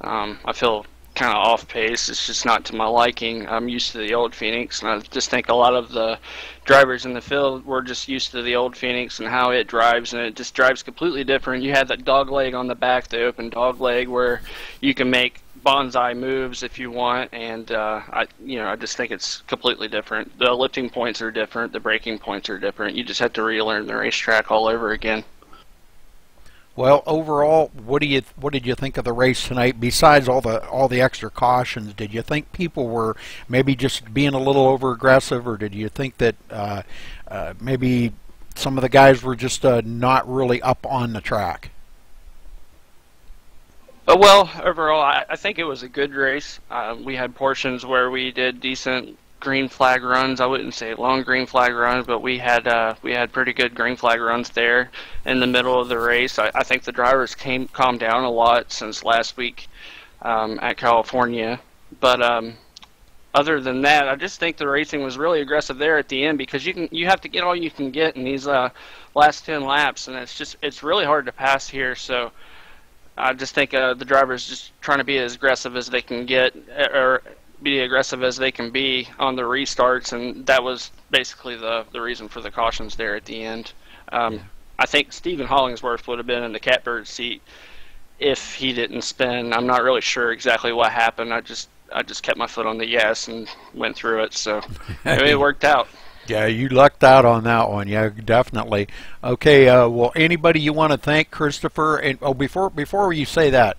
I feel kind of off pace. It's just not to my liking. I'm used to the old Phoenix, and I just think a lot of the drivers in the field were just used to the old Phoenix and how it drives, and it just drives completely different. You had that dog leg on the back, the open dog leg, where you can make bonsai moves if you want, and I just think it's completely different. The lifting points are different, the braking points are different. You just have to relearn the racetrack all over again. Well, overall, what did you think of the race tonight? Besides all the extra cautions, did you think people were maybe just being a little over aggressive, or did you think that maybe some of the guys were just not really up on the track? Well, overall, I think it was a good race. We had portions where we did decent green flag runs. I wouldn't say long green flag runs, but we had pretty good green flag runs there in the middle of the race. I think the drivers calmed down a lot since last week at California. But other than that, I just think the racing was really aggressive there at the end, because you have to get all you can get in these last 10 laps, and it's really hard to pass here. So I just think the drivers just trying to be as aggressive as they can get, or be aggressive as they can be on the restarts, and that was basically the reason for the cautions there at the end. I think Stephen Hollingsworth would have been in the catbird seat if he didn't spin. I'm not really sure exactly what happened. I just kept my foot on the gas and went through it, so it worked out. Yeah, you lucked out on that one. Yeah, definitely. Okay, well, anybody you want to thank, Christopher? And before you say that,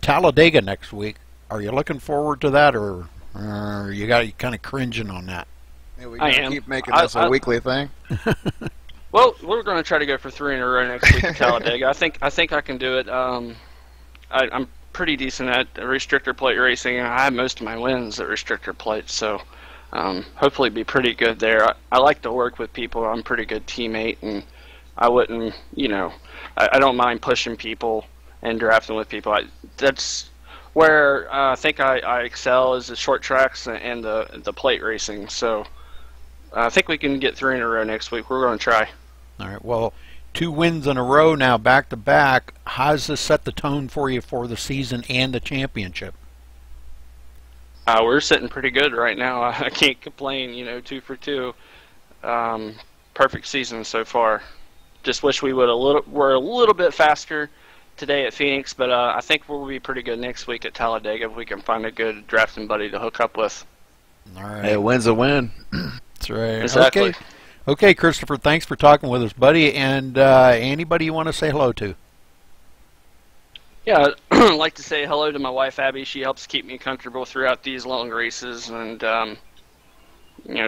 Talladega next week. Are you looking forward to that, or you kind of cringing on that? Yeah, we gotta keep making this a weekly thing. Well, we're going to try to go for 3 in a row next week at Talladega. I think I can do it. I'm pretty decent at restrictor plate racing, and I have most of my wins at restrictor plate, so hopefully be pretty good there. I like to work with people. I'm a pretty good teammate, and I wouldn't, I don't mind pushing people and drafting with people. That's where I think I excel, is the short tracks and the plate racing. So I think we can get 3 in a row next week. We're going to try. All right. Well, 2 wins in a row now, back to back. How does this set the tone for you for the season and the championship? We're sitting pretty good right now. I can't complain. 2 for 2. Perfect season so far. Just wish we were a little bit faster today at Phoenix, but I think we'll be pretty good next week at Talladega if we can find a good drafting buddy to hook up with. All right. Hey, a win's a win. That's right. Exactly. Okay, Christopher, thanks for talking with us, buddy. And anybody you want to say hello to? Yeah, I'd like to say hello to my wife, Abby. She helps keep me comfortable throughout these long races, and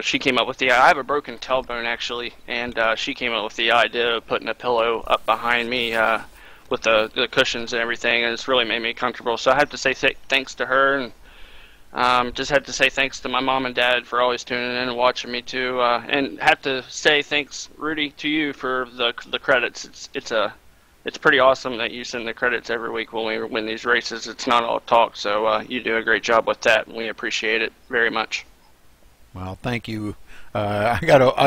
she came up with I have a broken tailbone, actually, and she came up with the idea of putting a pillow up behind me with the cushions and everything, and it's really made me comfortable. So I have to say thanks to her, and just had to say thanks to my mom and dad for always tuning in and watching me too, and have to say thanks, Rudy, to you for the credits. It's pretty awesome that you send the credits every week when we win these races. It's not all talk, so you do a great job with that, and we appreciate it very much. Well, thank you. I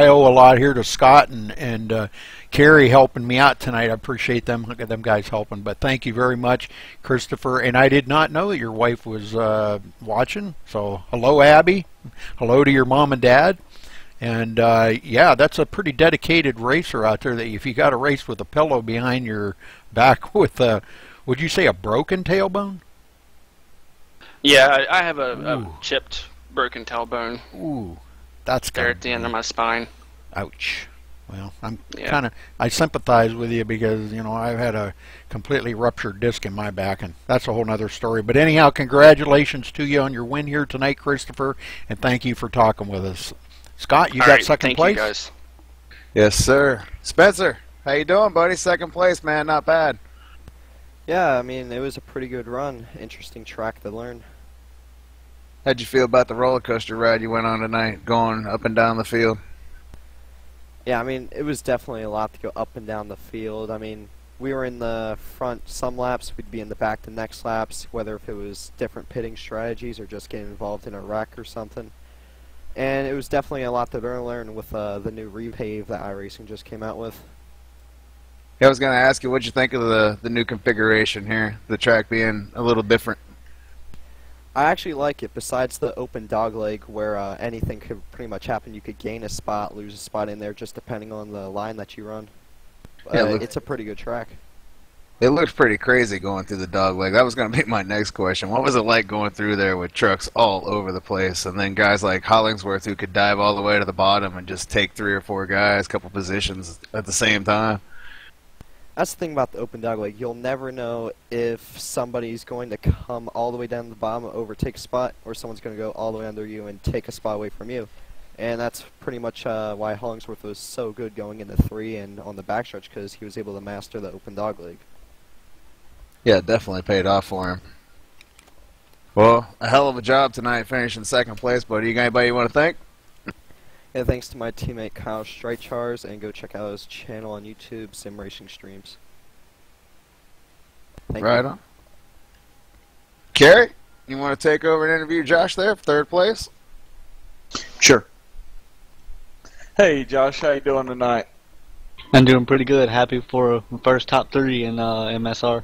owe a lot here to Scott and Carrie helping me out tonight. I appreciate them guys helping. But thank you very much, Christopher. And I did not know that your wife was watching. So hello, Abby. Hello to your mom and dad. And yeah, that's a pretty dedicated racer out there. That if you got a race with a pillow behind your back with would you say a broken tailbone? Yeah, I have a chipped broken tailbone. Ooh, that's there at the end of my spine. Ouch. Well, I sympathize with you because I've had a completely ruptured disc in my back, and that's a whole nother story. But anyhow, congratulations to you on your win here tonight, Christopher, and thank you for talking with us. Scott, you got second place? Thank you, guys. Yes, sir. Spencer, how you doing, buddy? Second place, man. Not bad. Yeah, I mean, it was a pretty good run. Interesting track to learn. How'd you feel about the roller coaster ride you went on tonight, going up and down the field? Yeah, I mean, it was definitely a lot to go up and down the field. I mean, we were in the front some laps, we'd be in the back the next laps, whether if it was different pitting strategies or just getting involved in a wreck or something. And it was definitely a lot to learn with the new repave that iRacing just came out with. Yeah, I was going to ask you, what'd you think of the new configuration here, the track being a little different? I actually like it. Besides the open dog leg where anything could pretty much happen, you could gain a spot, lose a spot in there, just depending on the line that you run. It's a pretty good track. It looks pretty crazy going through the dog leg. That was going to be my next question. What was it like going through there with trucks all over the place, and then guys like Hollingsworth who could dive all the way to the bottom and just take 3 or 4 guys, a couple positions at the same time? That's the thing about the open dog leg. You'll never know if somebody's going to come all the way down to the bottom and overtake a spot, or someone's going to go all the way under you and take a spot away from you. And that's pretty much why Hollingsworth was so good going into 3 and on the backstretch, because he was able to master the open dog leg. Yeah, it definitely paid off for him. Well, a hell of a job tonight finishing 2nd place, buddy. You got anybody you want to thank? Yeah, thanks to my teammate Kyle Streichars, and go check out his channel on YouTube, Sim Racing Streams. Thank you. Right on. Kerry, you want to take over and interview Josh there for 3rd place? Sure. Hey, Josh, how you doing tonight? I'm doing pretty good. Happy for first top 3 in MSR.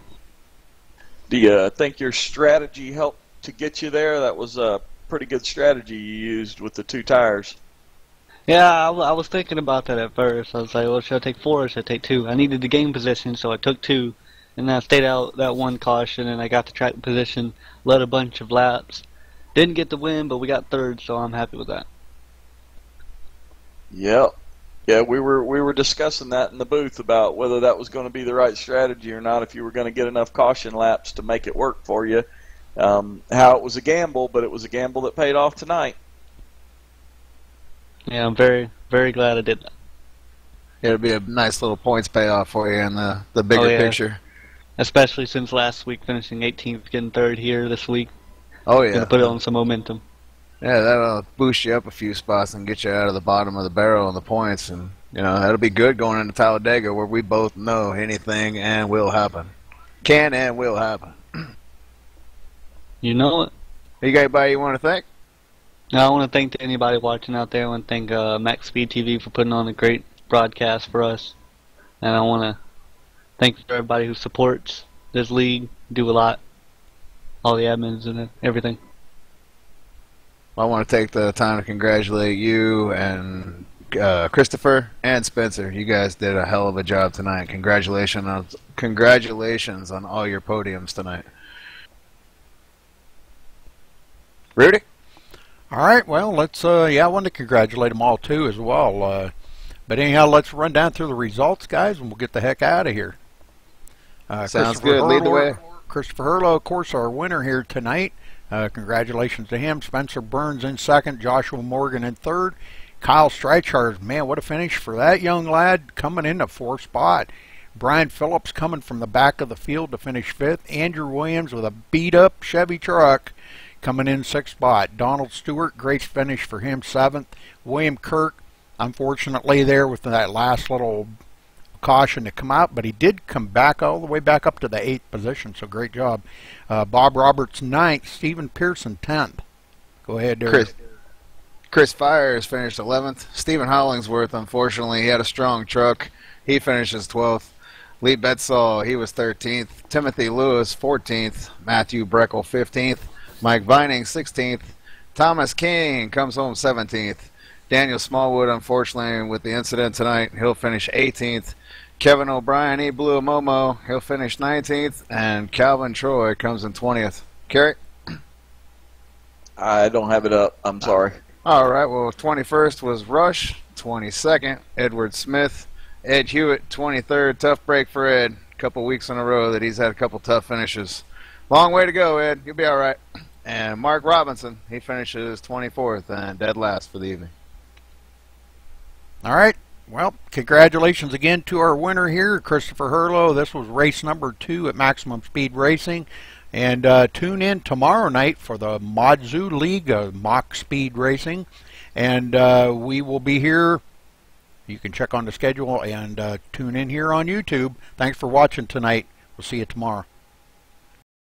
Do you think your strategy helped to get you there? That was a pretty good strategy you used with the 2 tires. Yeah, I was thinking about that at first. I was like, well, should I take 4 or should I take 2? I needed the game position, so I took 2. And then I stayed out that 1 caution, and I got the track position, led a bunch of laps. Didn't get the win, but we got 3rd, so I'm happy with that. Yep. Yeah, we were discussing that in the booth about whether that was going to be the right strategy or not, if you were going to get enough caution laps to make it work for you. How it was a gamble, but it was a gamble that paid off tonight. Yeah, I'm very, very glad I did that. It'll be a nice little points payoff for you in the bigger picture. Especially since last week finishing 18th, getting 3rd here this week. Oh, yeah. Gonna put it on some momentum. Yeah, that'll boost you up a few spots and get you out of the bottom of the barrel on the points. And, you know, that'll be good going into Talladega, where we both know anything and will happen. Can and will happen. You know it. You got anybody you want to thank? I want to thank anybody watching out there. I want to thank MaxSpeedTV for putting on a great broadcast for us. And I want to thank everybody who supports this league. Do a lot. All the admins and everything. I want to take the time to congratulate you and Christopher and Spencer. You guys did a hell of a job tonight. Congratulations on all your podiums tonight. Rudy? All right, well, let's, I wanted to congratulate them all, too, as well. But anyhow, let's run down through the results, guys, and we'll get the heck out of here. Sounds good. Lead the way. Christopher Hurlow, of course, our winner here tonight. Congratulations to him. Spencer Burns in 2nd, Joshua Morgan in 3rd. Kyle Streichars, man, what a finish for that young lad, coming in the 4th spot. Brian Phillips coming from the back of the field to finish 5th. Andrew Williams with a beat-up Chevy truck coming in 6th spot. Donald Stewart, great finish for him, 7th. William Kirk, unfortunately there with that last little caution to come out, but he did come back all the way back up to the 8th position, so great job. Bob Roberts 9th, Stephen Pearson 10th. Go ahead, Derek. Chris Fires finished 11th. Stephen Hollingsworth, unfortunately, he had a strong truck. He finishes 12th. Lee Betzall, he was 13th. Timothy Lewis, 14th. Matthew Breckel, 15th. Mike Vining, 16th. Thomas King comes home 17th. Daniel Smallwood, unfortunately, with the incident tonight, he'll finish 18th. Kevin O'Brien, he blew a Momo. He'll finish 19th. And Calvin Troy comes in 20th. Kerry? I don't have it up. I'm sorry. All right, well, 21st was Rush. 22nd, Edward Smith. Ed Hewitt, 23rd. Tough break for Ed. A couple weeks in a row that he's had a couple tough finishes. Long way to go, Ed. You'll be all right. And Mark Robinson, he finishes 24th and dead last for the evening. All right. Well, congratulations again to our winner here, Christopher Hurlow. This was race number 2 at Maximum Speed Racing. And tune in tomorrow night for the Modzu League of Mach Speed Racing. And we will be here. You can check on the schedule and tune in here on YouTube. Thanks for watching tonight. We'll see you tomorrow.